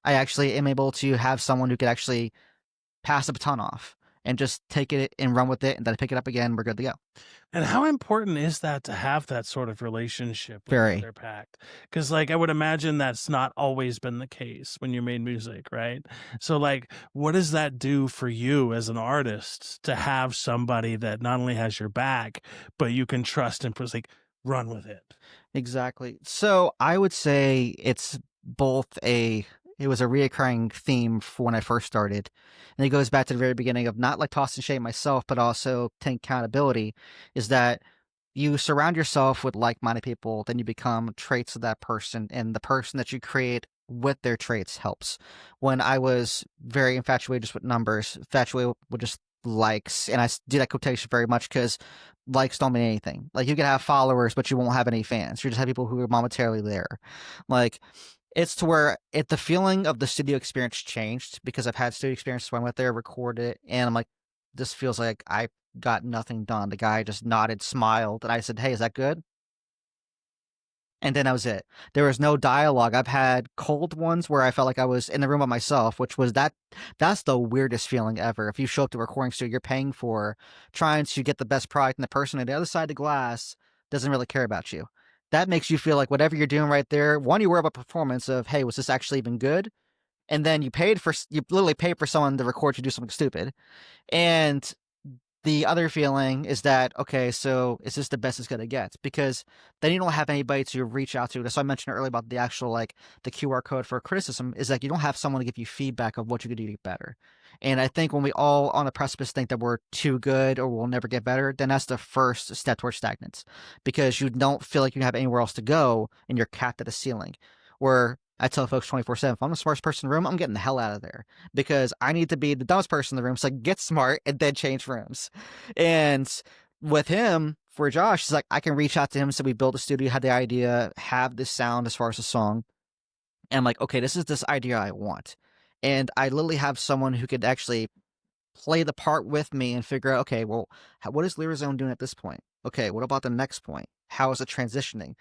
I actually am able to have someone who could actually pass the baton off and just take it and run with it, and then I pick it up again. We're good to go. And how important is that to have that sort of relationship with Very. their pact? Because, like, I would imagine that's not always been the case when you made music, right? So, like, what does that do for you as an artist to have somebody that not only has your back, but you can trust and just like run with it? Exactly. So I would say it's both it was a reoccurring theme for when I first started. And it goes back to the very beginning of not like toss and shame myself, but also take accountability, is that you surround yourself with like-minded people, then you become traits of that person, and the person that you create with their traits helps. When I was very infatuated just with numbers, infatuated with just likes, and I do that quotation very much because likes don't mean anything. Like, you can have followers, but you won't have any fans. You just have people who are momentarily there. Like, it's to where the feeling of the studio experience changed because I've had studio experiences where I went there, recorded it, and I'm like, this feels like I got nothing done. The guy just nodded, smiled, and I said, hey, is that good? And then that was it. There was no dialogue. I've had cold ones where I felt like I was in the room by myself, which was that's the weirdest feeling ever. If you show up to a recording studio you're paying for, trying to get the best product, and the person on the other side of the glass doesn't really care about you. That makes you feel like whatever you're doing right there, one, you worry about performance of, hey, was this actually even good? And then you literally paid for someone to record you do something stupid. And the other feeling is that, okay, so is this the best it's going to get? Because then you don't have anybody to reach out to. That's why I mentioned earlier about the actual, like, the QR code for criticism, is that you don't have someone to give you feedback of what you could do to get better. And I think when we all on the precipice think that we're too good or we'll never get better, then that's the first step towards stagnance, because you don't feel like you have anywhere else to go and you're capped at a ceiling. Where I tell folks 24/7, if I'm the smartest person in the room, I'm getting the hell out of there because I need to be the dumbest person in the room so I can get smart and then change rooms. And with him, for Josh, it's like I can reach out to him. So we built a studio, had the idea, have this sound as far as a song. And I'm like, okay, this is this idea I want. And I literally have someone who could actually play the part with me and figure out, okay, well, what is Lyrizone doing at this point? Okay, what about the next point? How is it transitioning?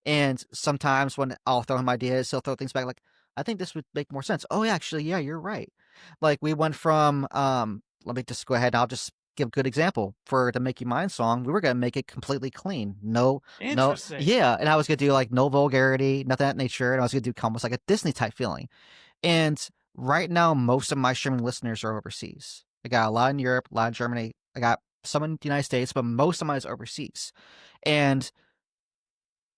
And sometimes when I'll throw him ideas, he'll throw things back like, I think this would make more sense. Oh, yeah, actually, yeah, you're right. Like, we went from, let me just go ahead and I'll just give a good example. For the Make You Mine song, we were going to make it completely clean. No, Interesting. yeah. And I was going to do like no vulgarity, nothing of that nature. And I was going to do almost like a Disney type feeling. And right now, most of my streaming listeners are overseas. I got a lot in Europe, a lot in Germany. I got some in the United States, but most of mine is overseas. And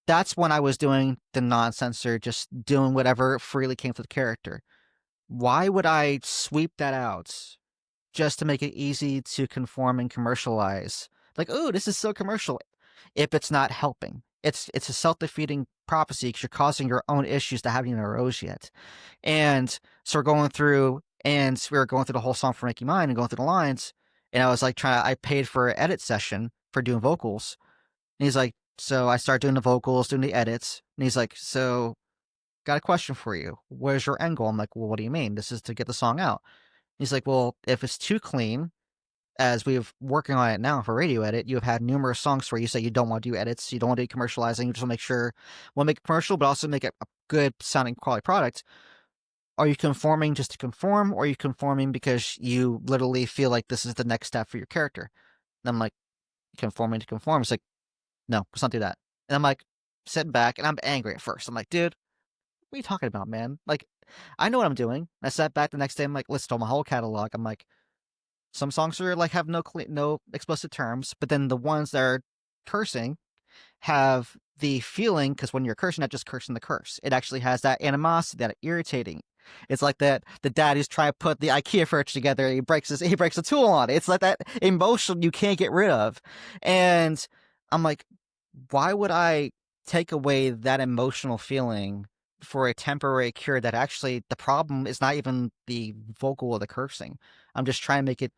that's when I was doing the non-censor, just doing whatever freely came to the character. Why would I sweep that out just to make it easy to conform and commercialize? Like, oh, this is so commercial. if it's not helping. It's a self-defeating prophecy because you're causing your own issues that haven't even arose yet. And so we're going through, and we were going through the whole song for Making Mine and going through the lines. And I was like I paid for an edit session for doing vocals. And he's like, so I start doing the vocals, doing the edits. And he's like, so got a question for you. Where's your end goal? I'm like, well, what do you mean? This is to get the song out. He's like, well, if it's too clean, as we've working on it now for radio edit, you have had numerous songs where you say you don't want to do edits, you don't want to do commercializing, you just want to make sure, want to make it commercial, but also make it a good sounding quality product. Are you conforming just to conform, or are you conforming because you literally feel like this is the next step for your character? And I'm like, conforming to conform. It's like, no, let's not do that. And I'm like, sitting back, and I'm angry at first. I'm like, dude, what are you talking about, man? Like, I know what I'm doing. I sat back the next day. I'm like, listen to my whole catalog. I'm like, some songs are like have no explicit terms, but then the ones that are cursing have the feeling, because when you're cursing, not just cursing the curse, it actually has that animosity, that irritating. It's like that the dad who's trying to put the IKEA furniture together, he breaks a tool on it. It's like that emotion you can't get rid of. And I'm like, why would I take away that emotional feeling for a temporary cure that actually the problem is not even the vocal or the cursing? I'm just trying to make it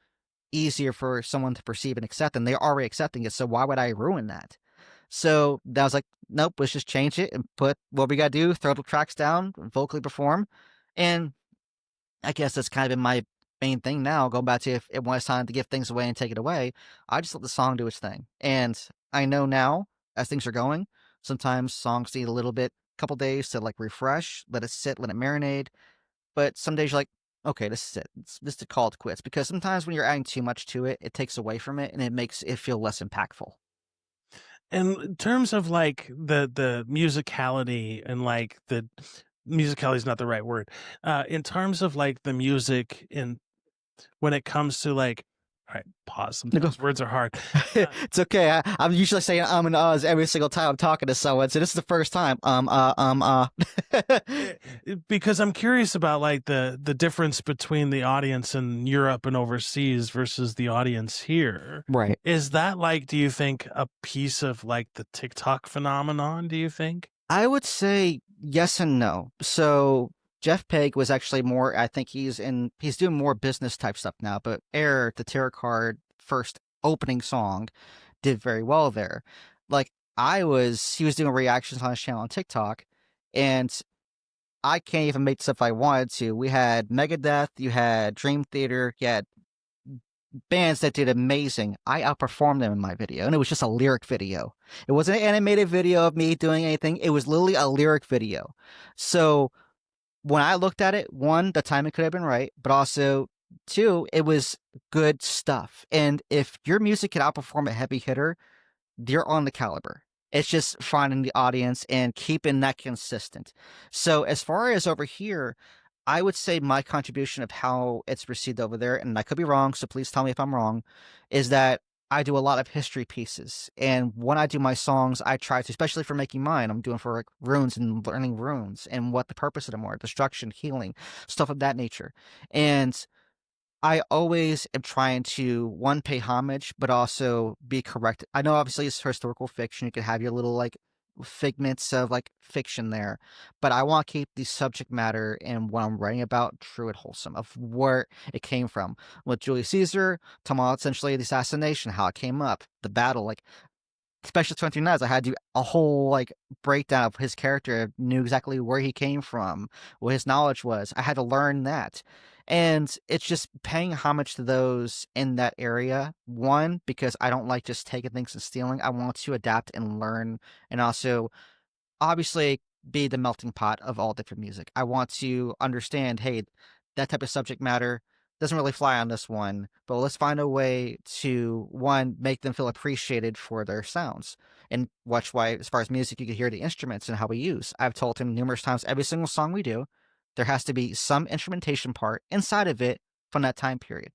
easier for someone to perceive and accept, and they're already accepting it, so why would I ruin that? So I was like, nope, let's just change it and put what we gotta do, throw the tracks down, vocally perform. And I guess that's kind of been my main thing now, going back to if it was time to give things away and take it away, I just let the song do its thing. And I know now, as things are going, sometimes songs need a little bit, couple days to like refresh, let it sit, let it marinate. But some days you're like, okay, this is it. It's just to call it quits. Because sometimes when you're adding too much to it, it takes away from it and it makes it feel less impactful. And in terms of like the musicality and like the musicality is not the right word. In terms of like the music in when it comes to like, all right, pause. Sometimes words are hard. It's okay. I'm usually saying and uhs every single time I'm talking to someone. So this is the first time. Because I'm curious about like the difference between the audience in Europe and overseas versus the audience here. Right. Is that like, do you think, a piece of like the TikTok phenomenon, do you think? I would say yes and no. So Jeff Peg was actually more, I think he's doing more business type stuff now, but Air, the tarot card first opening song, did very well there. Like he was doing reactions on his channel on TikTok, and I can't even make stuff I wanted to. We had Megadeth, you had Dream Theater, you had bands that did amazing. I outperformed them in my video, and it was just a lyric video. It wasn't an animated video of me doing anything. It was literally a lyric video. So when I looked at it, one, the timing could have been right, but also two, it was good stuff. And if your music can outperform a heavy hitter, you're on the caliber. It's just finding the audience and keeping that consistent. So as far as over here, I would say my contribution of how it's received over there, and I could be wrong, so please tell me if I'm wrong, is that I do a lot of history pieces. And when I do my songs, I try to, especially for Making Mine, I'm doing for like runes and learning runes and what the purpose of them are, destruction, healing, stuff of that nature. And I always am trying to, one, pay homage, but also be correct. I know obviously it's historical fiction. You could have your little like figments of like fiction there, but I want to keep the subject matter and what I'm writing about true and wholesome of where it came from. With Julius Caesar, talking about essentially the assassination, how it came up, the battle, like especially 23 Knives, I had to do a whole like breakdown of his character, knew exactly where he came from, what his knowledge was. I had to learn that. And it's just paying homage to those in that area. One, because I don't like just taking things and stealing. I want to adapt and learn, and also obviously be the melting pot of all different music. I want to understand, hey, that type of subject matter doesn't really fly on this one, but let's find a way to, one, make them feel appreciated for their sounds. And watch why, as far as music, you can hear the instruments and how we use. I've told him numerous times, every single song we do, there has to be some instrumentation part inside of it from that time period.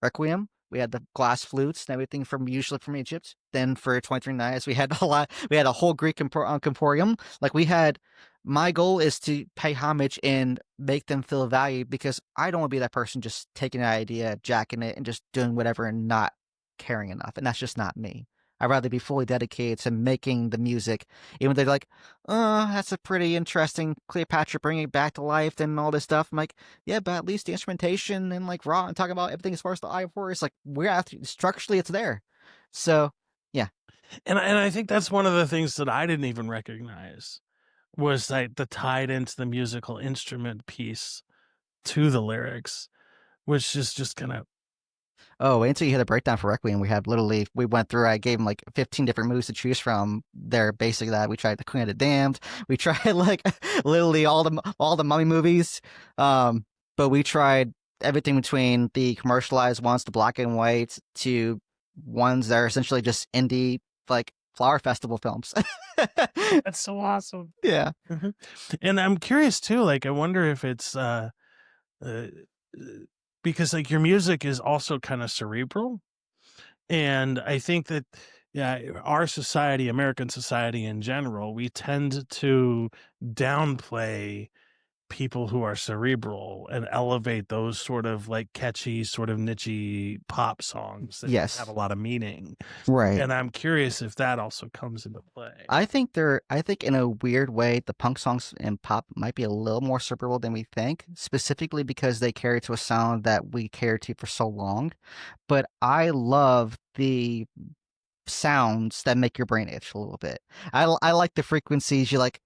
Requiem, we had the glass flutes and everything from usually from Egypt. Then for 23 Knives, we had a whole Greek comporium. Like we had, my goal is to pay homage and make them feel valued, because I don't want to be that person just taking an idea, jacking it, and just doing whatever and not caring enough. And that's just not me. I'd rather be fully dedicated to making the music, even though they're like, oh, that's a pretty interesting Cleopatra bringing it back to life and all this stuff. I'm like, yeah, but at least the instrumentation and like raw and talking about everything as far as the eye for is like we're after structurally it's there. So yeah. And I think that's one of the things that I didn't even recognize was like the tied into the musical instrument piece to the lyrics, which is just kind of. Oh, wait until you hear the breakdown for Requiem. We went through, I gave him like 15 different moves to choose from. They're basically that. We tried the Queen of the Damned. We tried like literally all the mummy movies. But we tried everything between the commercialized ones, the black and white, to ones that are essentially just indie, like flower festival films. That's so awesome. Yeah. And I'm curious too, like I wonder if it's because like your music is also kind of cerebral. And I think that, yeah, our society, American society in general, we tend to downplay people who are cerebral and elevate those sort of like catchy, sort of niche pop songs that Yes. have a lot of meaning. Right. And I'm curious if that also comes into play. I think in a weird way, the punk songs and pop might be a little more cerebral than we think, specifically because they carry to a sound that we cater to for so long. But I love the sounds that make your brain itch a little bit. I like the frequencies. You're like,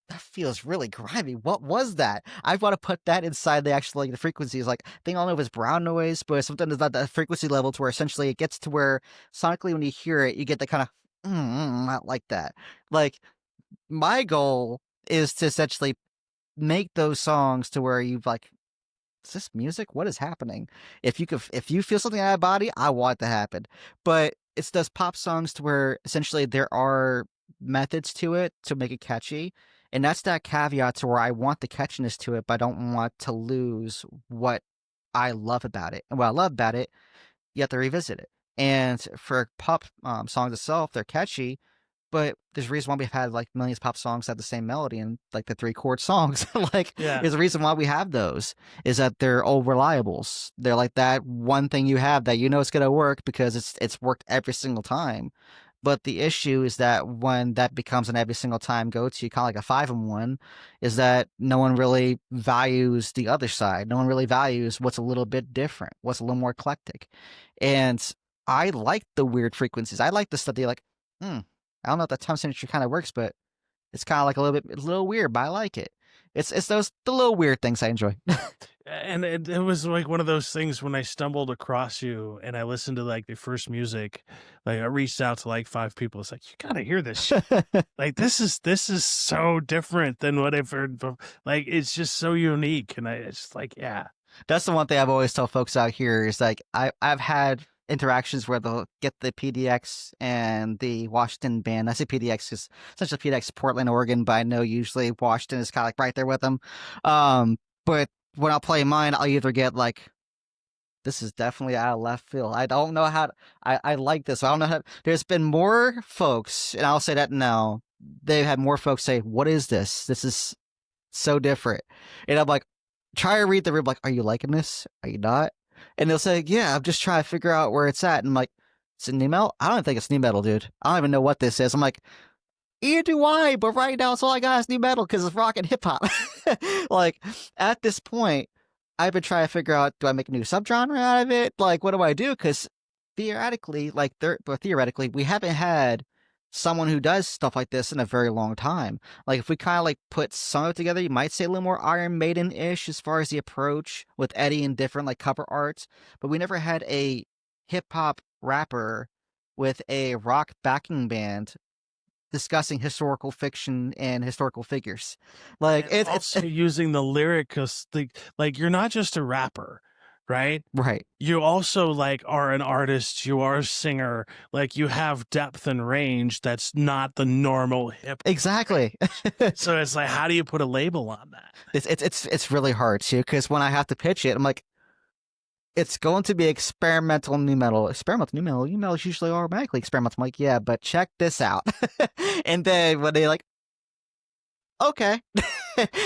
that feels really grimy. What was that? I want to put that inside the actual like the frequencies. Like, I think I don't know if it's brown noise, but sometimes it's not that frequency level to where essentially it gets to where sonically when you hear it, you get the kind of not like that. Like, my goal is to essentially make those songs to where you've like, is this music? What is happening? If you feel something out of body, I want it to happen. But it's those pop songs to where essentially there are methods to it to make it catchy. And that's that caveat to where I want the catchiness to it, but I don't want to lose what I love about it. And what I love about it, you have to revisit it. And for pop songs itself, they're catchy, but there's a reason why we've had like millions of pop songs have the same melody and like the 3-chord songs. Like, there's a reason why we have those is that they're all reliables. They're like that one thing you have that you know it's gonna work because it's worked every single time. But the issue is that when that becomes an every single time go-to, kind of like a 5-in-1, is that no one really values the other side. No one really values what's a little bit different, what's a little more eclectic. And I like the weird frequencies. I like the stuff that you're like, I don't know if that time signature kind of works, but it's kind of like a little weird, but I like it. It's the little weird things I enjoy. And it was like one of those things when I stumbled across you and I listened to like the first music, like I reached out to like 5 people. It's like, you got to hear this shit. Like, this is so different than what I've heard before. Like, it's just so unique. And it's like, yeah. That's the one thing I've always tell folks out here is like, I've had interactions where they'll get the PDX and the Washington band. I say PDX because essentially PDX is Portland, Oregon, but I know usually Washington is kind of like right there with them. But when I'll play mine, I'll either get like, this is definitely out of left field. I don't know how I like this. I don't know how. There's been more folks, and I'll say that now, they've had more folks say, what is this? This is so different. And I'm like, try to read the rib, like, are you liking this? Are you not? And they'll say, yeah, I'm just trying to figure out where it's at. And I'm like, it's a new metal? I don't think it's new metal, dude. I don't even know what this is. I'm like, either do I, but right now it's all I got is new metal because it's rock and hip hop. Like, at this point, I've been trying to figure out, do I make a new subgenre out of it? Like, what do I do? Because theoretically, we haven't had someone who does stuff like this in a very long time. Like, if we kind of like put some of it together, you might say a little more Iron Maiden-ish as far as the approach with Eddie and different like cover art, but we never had a hip-hop rapper with a rock backing band discussing historical fiction and historical figures. Like, it's also using the lyric, like you're not just a rapper, right? Right. You also like are an artist, you are a singer, like you have depth and range that's not the normal hip. Exactly. So it's like, how do you put a label on that? It's really hard too, because when I have to pitch it, I'm like, it's going to be experimental new metal. New metal is usually automatically experimental. I'm like, yeah, but check this out. And then when they like, okay.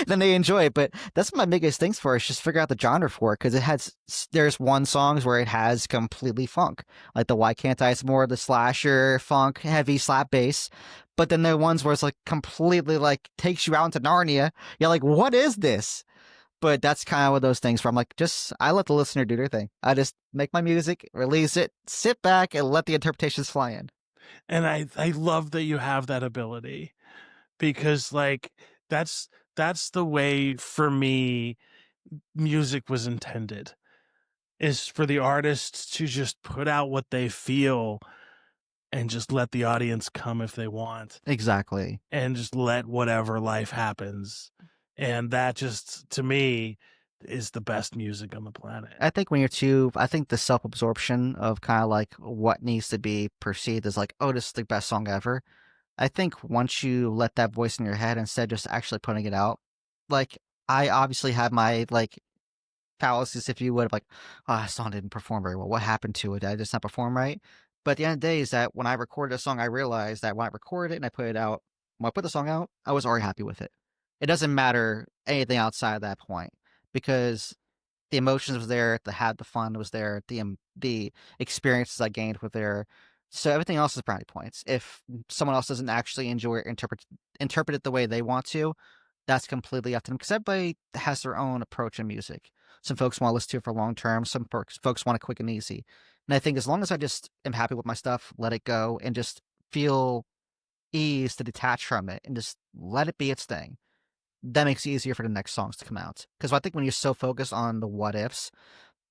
Then they enjoy it. But that's my biggest things for it, is just figure out the genre for it, because there's one songs where it has completely funk, like the Why Can't I is more the slasher funk heavy slap bass. But then there are ones where it's like completely like takes you out into Narnia. You're like, what is this? But that's kind of one of those things where I'm like, just I let the listener do their thing. I just make my music, release it, sit back, and let the interpretations fly in. And I love that you have that ability, because like that's that's the way for me music was intended, is for the artists to just put out what they feel and just let the audience come if they want, Exactly. and just let whatever life happens. And that just, to me, is the best music on the planet. I think I think the self absorption of kind of like what needs to be perceived as like, oh, this is the best song ever. I think once you let that voice in your head instead of just actually putting it out, like I obviously have my like fallacies, if you would, of like, oh, that song didn't perform very well. What happened to it? Did I just not perform right? But at the end of the day, is that when I recorded a song, I realized that when I recorded it and I put it out, when I put the song out, I was already happy with it. It doesn't matter anything outside of that point, because the emotions was there, the fun was there, the experiences I gained were there. So everything else is brownie points. If someone else doesn't actually enjoy it, interpret it the way they want to, that's completely up to them, because everybody has their own approach in music. Some folks want to listen to it for long term. Some folks want it quick and easy. And I think as long as I just am happy with my stuff, let it go, and just feel ease to detach from it and just let it be its thing, that makes it easier for the next songs to come out. Because I think when you're so focused on the what ifs,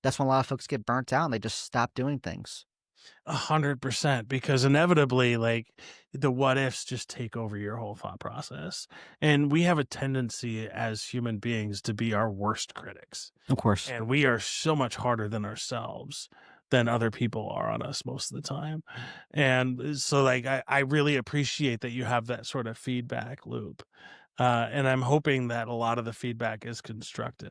that's when a lot of folks get burnt out and they just stop doing things. 100%, because inevitably, like, the what ifs just take over your whole thought process. And we have a tendency as human beings to be our worst critics. Of course. And we are so much harder than ourselves, than other people are on us most of the time. And so, like, I really appreciate that you have that sort of feedback loop. And I'm hoping that a lot of the feedback is constructive.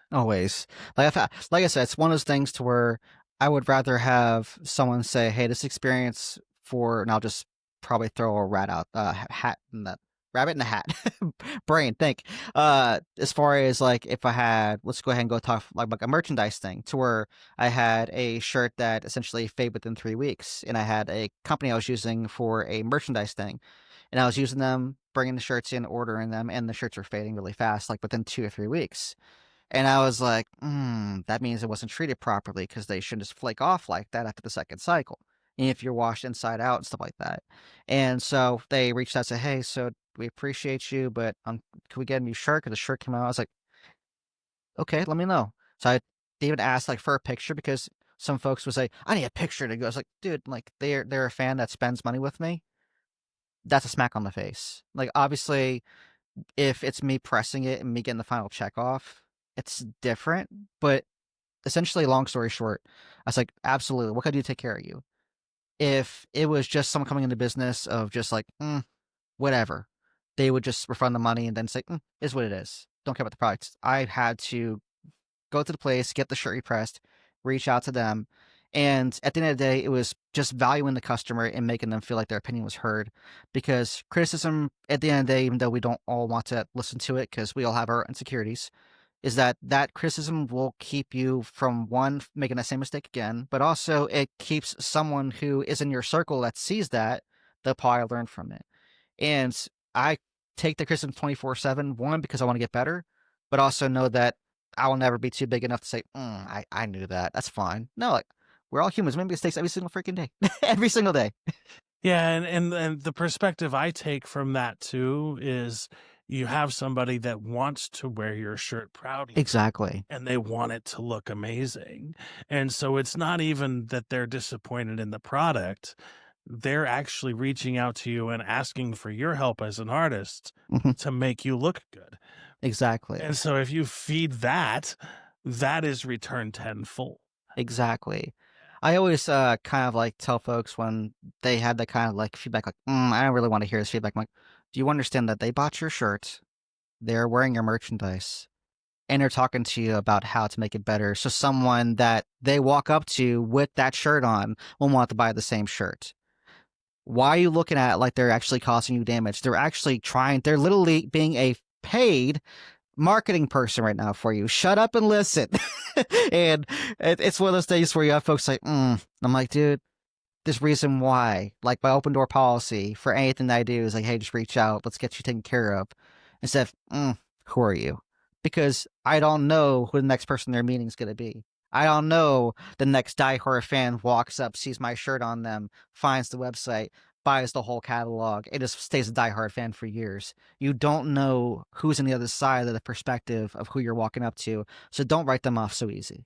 Always. Like I said, it's one of those things to where I would rather have someone say, "Hey, this experience for," and I'll just probably throw a hat in the rabbit in the hat. Brain, think. As far as like if I had, let's go ahead and go talk like a merchandise thing, to where I had a shirt that essentially faded within 3 weeks, and I had a company I was using for a merchandise thing, and I was using them, bringing the shirts in, ordering them, and the shirts were fading really fast, like within 2 or 3 weeks. And I was like, that means it wasn't treated properly, because they shouldn't just flake off like that after the second cycle. And if you're washed inside out and stuff like that. And so they reached out and said, hey, so we appreciate you, but can we get a new shirt? Because the shirt came out. I was like, okay, let me know. So they even asked like for a picture, because some folks would say, I need a picture to go. I was like, dude, like they're a fan that spends money with me. That's a smack on the face. Like, obviously, if it's me pressing it and me getting the final check off, it's different. But essentially, long story short, I was like, absolutely, what can I do to take care of you? If it was just someone coming into business of just like, whatever, they would just refund the money and then say, is what it is. Don't care about the products. I had to go to the place, get the shirt repressed, reach out to them. And at the end of the day, it was just valuing the customer and making them feel like their opinion was heard. Because criticism, at the end of the day, even though we don't all want to listen to it because we all have our insecurities, is that criticism will keep you from, one, making that same mistake again, but also it keeps someone who is in your circle that sees that, they'll probably learn from it. And I take the criticism 24/7, one, because I want to get better, but also know that I will never be too big enough to say, I knew that. That's fine. No, like, we're all humans. We make mistakes every single freaking day. Every single day. Yeah, and the perspective I take from that too is you have somebody that wants to wear your shirt proudly. Exactly. And they want it to look amazing. And so it's not even that they're disappointed in the product. They're actually reaching out to you and asking for your help as an artist Mhm. to make you look good. Exactly. And so if you feed that, that is return tenfold. Exactly. I always kind of like tell folks when they have that kind of like feedback, like, I don't really want to hear this feedback. I'm like, do you understand that they bought your shirt, they're wearing your merchandise, and they're talking to you about how to make it better? So someone that they walk up to with that shirt on will want to buy the same shirt. Why are you looking at it like they're actually causing you damage? They're literally being a paid marketing person right now for you. Shut up and listen. And it's one of those things where you have folks like, I'm like, dude, there's reason why. Like my open door policy for anything that I do is like, hey, just reach out. Let's get you taken care of. Instead of, who are you? Because I don't know who the next person they're meeting is going to be. I don't know the next Die Horror fan walks up, sees my shirt on them, finds the website, buys the whole catalog, and just stays a Die Hard fan for years. You don't know who's on the other side of the perspective of who you're walking up to, so don't write them off so easy.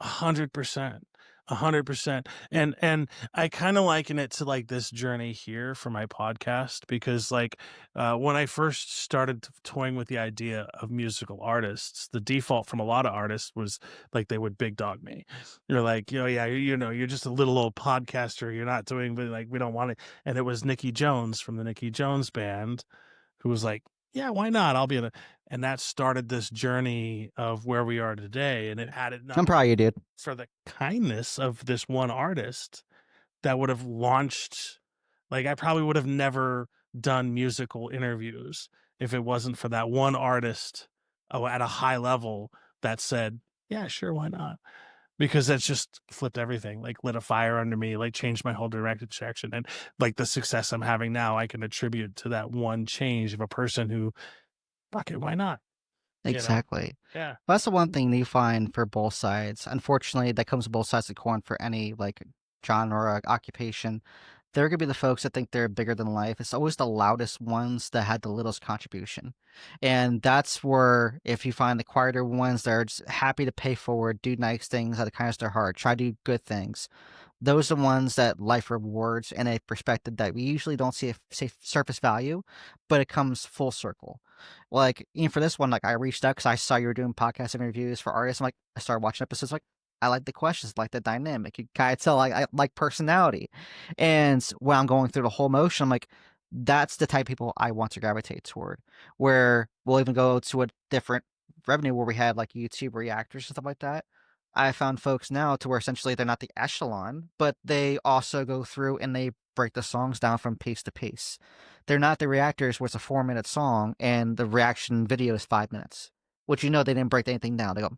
100%. 100%. And I kind of liken it to like this journey here for my podcast because like when I first started toying with the idea of musical artists, the default from a lot of artists was like they would big dog me. You're like, yeah, you're just a little old podcaster. You're not doing, but like we don't want it. And it was Nikki Jones from the Nikki Jones band who was like, yeah, why not? I'll be in a, and that started this journey of where we are today. And it had it not I'm proud of you, dude. for the kindness of this one artist that would have launched, like I probably would have never done musical interviews if it wasn't for that one artist at a high level that said, yeah, sure, why not? Because that's just flipped everything, like lit a fire under me, like changed my whole direction. And like the success I'm having now, I can attribute to that one change of a person who, fuck it, why not? Exactly. Yeah. That's the one thing you find for both sides. Unfortunately, that comes with both sides of the coin for any like genre or occupation. There could be the folks that think they're bigger than life. It's always the loudest ones that had the littlest contribution. And that's where if you find the quieter ones that are just happy to pay forward, do nice things out of the kindness of their heart, try to do good things, those are the ones that life rewards in a perspective that we usually don't see surface value, but it comes full circle. Like, even for this one, like I reached out because I saw you were doing podcast interviews for artists. I'm like, I started watching episodes. Like, I like the questions, like the dynamic. You kind of tell I like personality. And when I'm going through the whole motion, I'm like, that's the type of people I want to gravitate toward. Where we'll even go to a different revenue where we had like YouTube reactors and stuff like that. I found folks now to where essentially they're not the echelon, but they also go through and they break the songs down from piece to piece. They're not the reactors where it's a 4-minute song and the reaction video is 5 minutes, which they didn't break anything down. They go,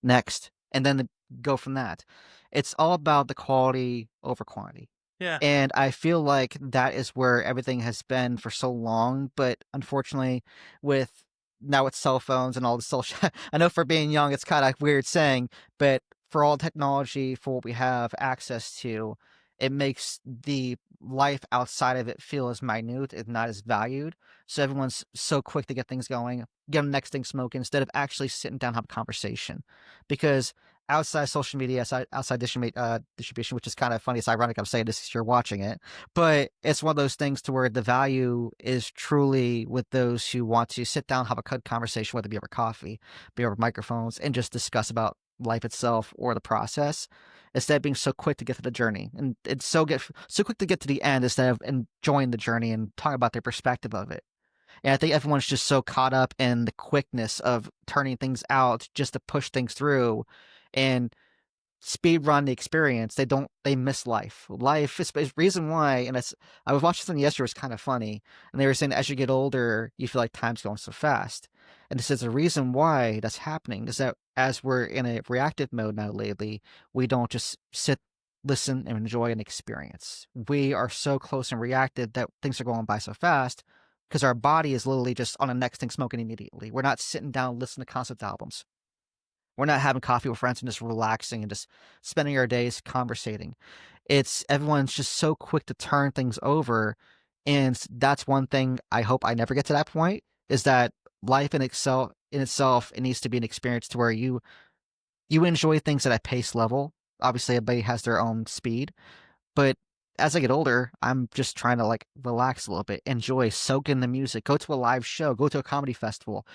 next, and then go from that. It's all about the quality over quantity. Yeah. And I feel like that is where everything has been for so long, but unfortunately with now with cell phones and all the social I know for being young it's kind of weird saying, but for all technology, for what we have access to, it makes the life outside of it feel as minute and not as valued. So everyone's so quick to get things going, get the next thing smoking instead of actually sitting down and have a conversation. Because outside social media, outside distribution, which is kind of funny. It's ironic I'm saying this because you're watching it, but it's one of those things to where the value is truly with those who want to sit down, have a good conversation, whether it be over coffee, be over microphones, and just discuss about life itself or the process, instead of being so quick to get to the journey and it's so quick to get to the end instead of enjoying the journey and talking about their perspective of it. And I think everyone's just so caught up in the quickness of turning things out just to push things through and speed run the experience. They miss life. Life is reason why, and I was watching something yesterday, it was kind of funny, and they were saying as you get older, you feel like time's going so fast. And this is the reason why that's happening is that as we're in a reactive mode now lately, we don't just sit, listen, and enjoy an experience. We are so close and reactive that things are going by so fast because our body is literally just on the next thing smoking immediately. We're not sitting down listening to concept albums. We're not having coffee with friends and just relaxing and just spending our days conversating. It's everyone's just so quick to turn things over. And that's one thing I hope I never get to that point is that life in itself, it needs to be an experience to where you enjoy things at a pace level. Obviously, everybody has their own speed, but as I get older, I'm just trying to like relax a little bit, enjoy, soak in the music, go to a live show, go to a comedy festival,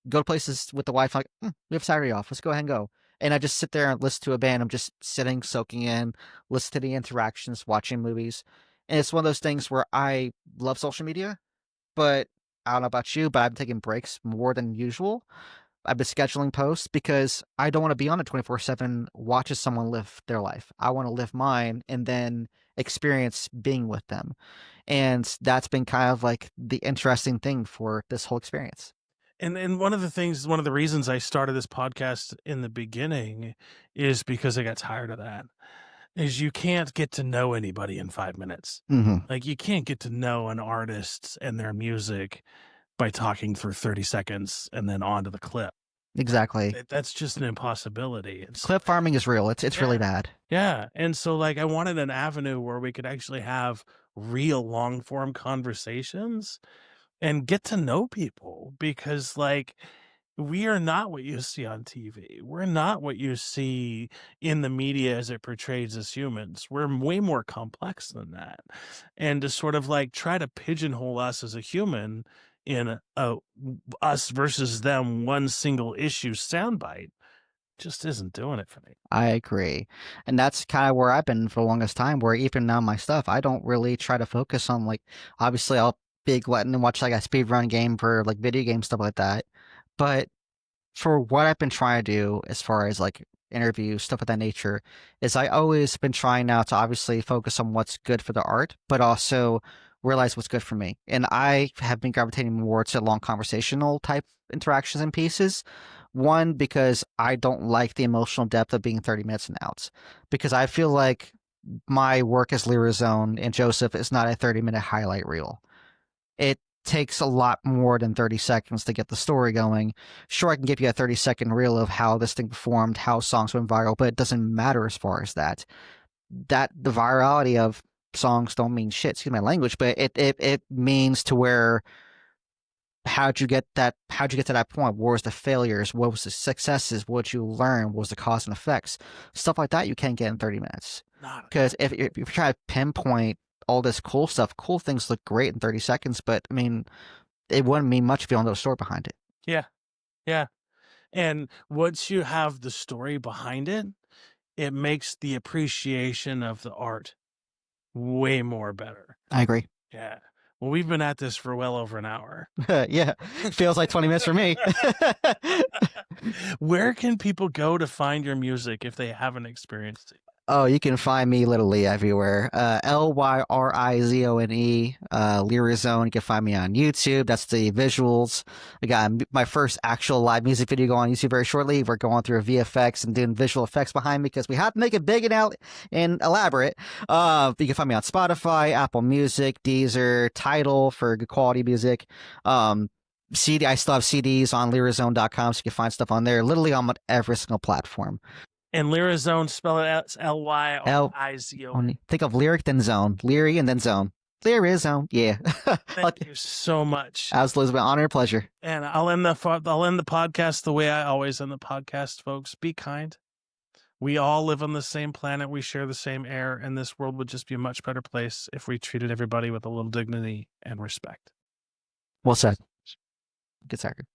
go to places with the wife, like, we have Saturday off. Let's go ahead and go. And I just sit there and listen to a band. I'm just sitting, soaking in, listen to the interactions, watching movies. And it's one of those things where I love social media, but I don't know about you, but I'm taking breaks more than usual. I've been scheduling posts because I don't want to be on it 24/7 watching someone live their life. I want to live mine and then experience being with them. And that's been kind of like the interesting thing for this whole experience. And one of the reasons I started this podcast in the beginning is because I got tired of that. Is you can't get to know anybody in 5 minutes. Mm-hmm. Like you can't get to know an artist and their music by talking for 30 seconds and then on to the clip. Exactly. That's just an impossibility. Clip farming is real. It's really bad. Yeah. And so like I wanted an avenue where we could actually have real long form conversations and get to know people, because like we are not what you see on TV. We're not what you see in the media as it portrays as humans. We're way more complex than that. And to sort of like try to pigeonhole us as a human in a us versus them one single issue soundbite just isn't doing it for me. I agree. And that's kind of where I've been for the longest time, where even now my stuff, I don't really try to focus on like, obviously I'll be glutton and watch like a speed run game for like video game stuff like that. But for what I've been trying to do as far as like interviews, stuff of that nature, is I always been trying now to obviously focus on what's good for the art, but also realize what's good for me. And I have been gravitating more to long conversational type interactions and pieces. One, because I don't like the emotional depth of being 30 minutes and outs, because I feel like my work as Lyrizone and Joseph is not a 30-minute highlight reel. It takes a lot more than 30 seconds to get the story going. Sure, I can give you a 30-second reel of how this thing performed, how songs went viral, but it doesn't matter as far as that. The virality of songs don't mean shit, excuse my language, but it means to where how'd you get to that point? What was the failures? What was the successes? What did you learn? What was the cause and effects? Stuff like that you can't get in 30 minutes. Because if you try to pinpoint all this cool stuff, cool things look great in 30 seconds, but I mean, it wouldn't mean much if you don't know the story behind it. Yeah. Yeah. And once you have the story behind it, it makes the appreciation of the art way more better. I agree. Yeah. Well, we've been at this for well over an hour. Yeah. Feels like 20 minutes for me. Where can people go to find your music if they haven't experienced it? Oh, you can find me literally everywhere. Lyrizone, Lyrizone. You can find me on YouTube. That's the visuals. I got my first actual live music video going on YouTube very shortly. We're going through VFX and doing visual effects behind me because we have to make it big and elaborate. You can find me on Spotify, Apple Music, Deezer, Tidal for good quality music. CD, I still have CDs on Lyrizone.com, so you can find stuff on there. Literally on every single platform. And Lyrizone, spell it out, Lyrizone. Think of lyric, then zone. Leary, and then zone. Lyrizone, yeah. Thank you so much. Absolutely, honor and pleasure. And I'll end the podcast the way I always end the podcast, folks. Be kind. We all live on the same planet. We share the same air, and this world would just be a much better place if we treated everybody with a little dignity and respect. Well said. Good, Sacker.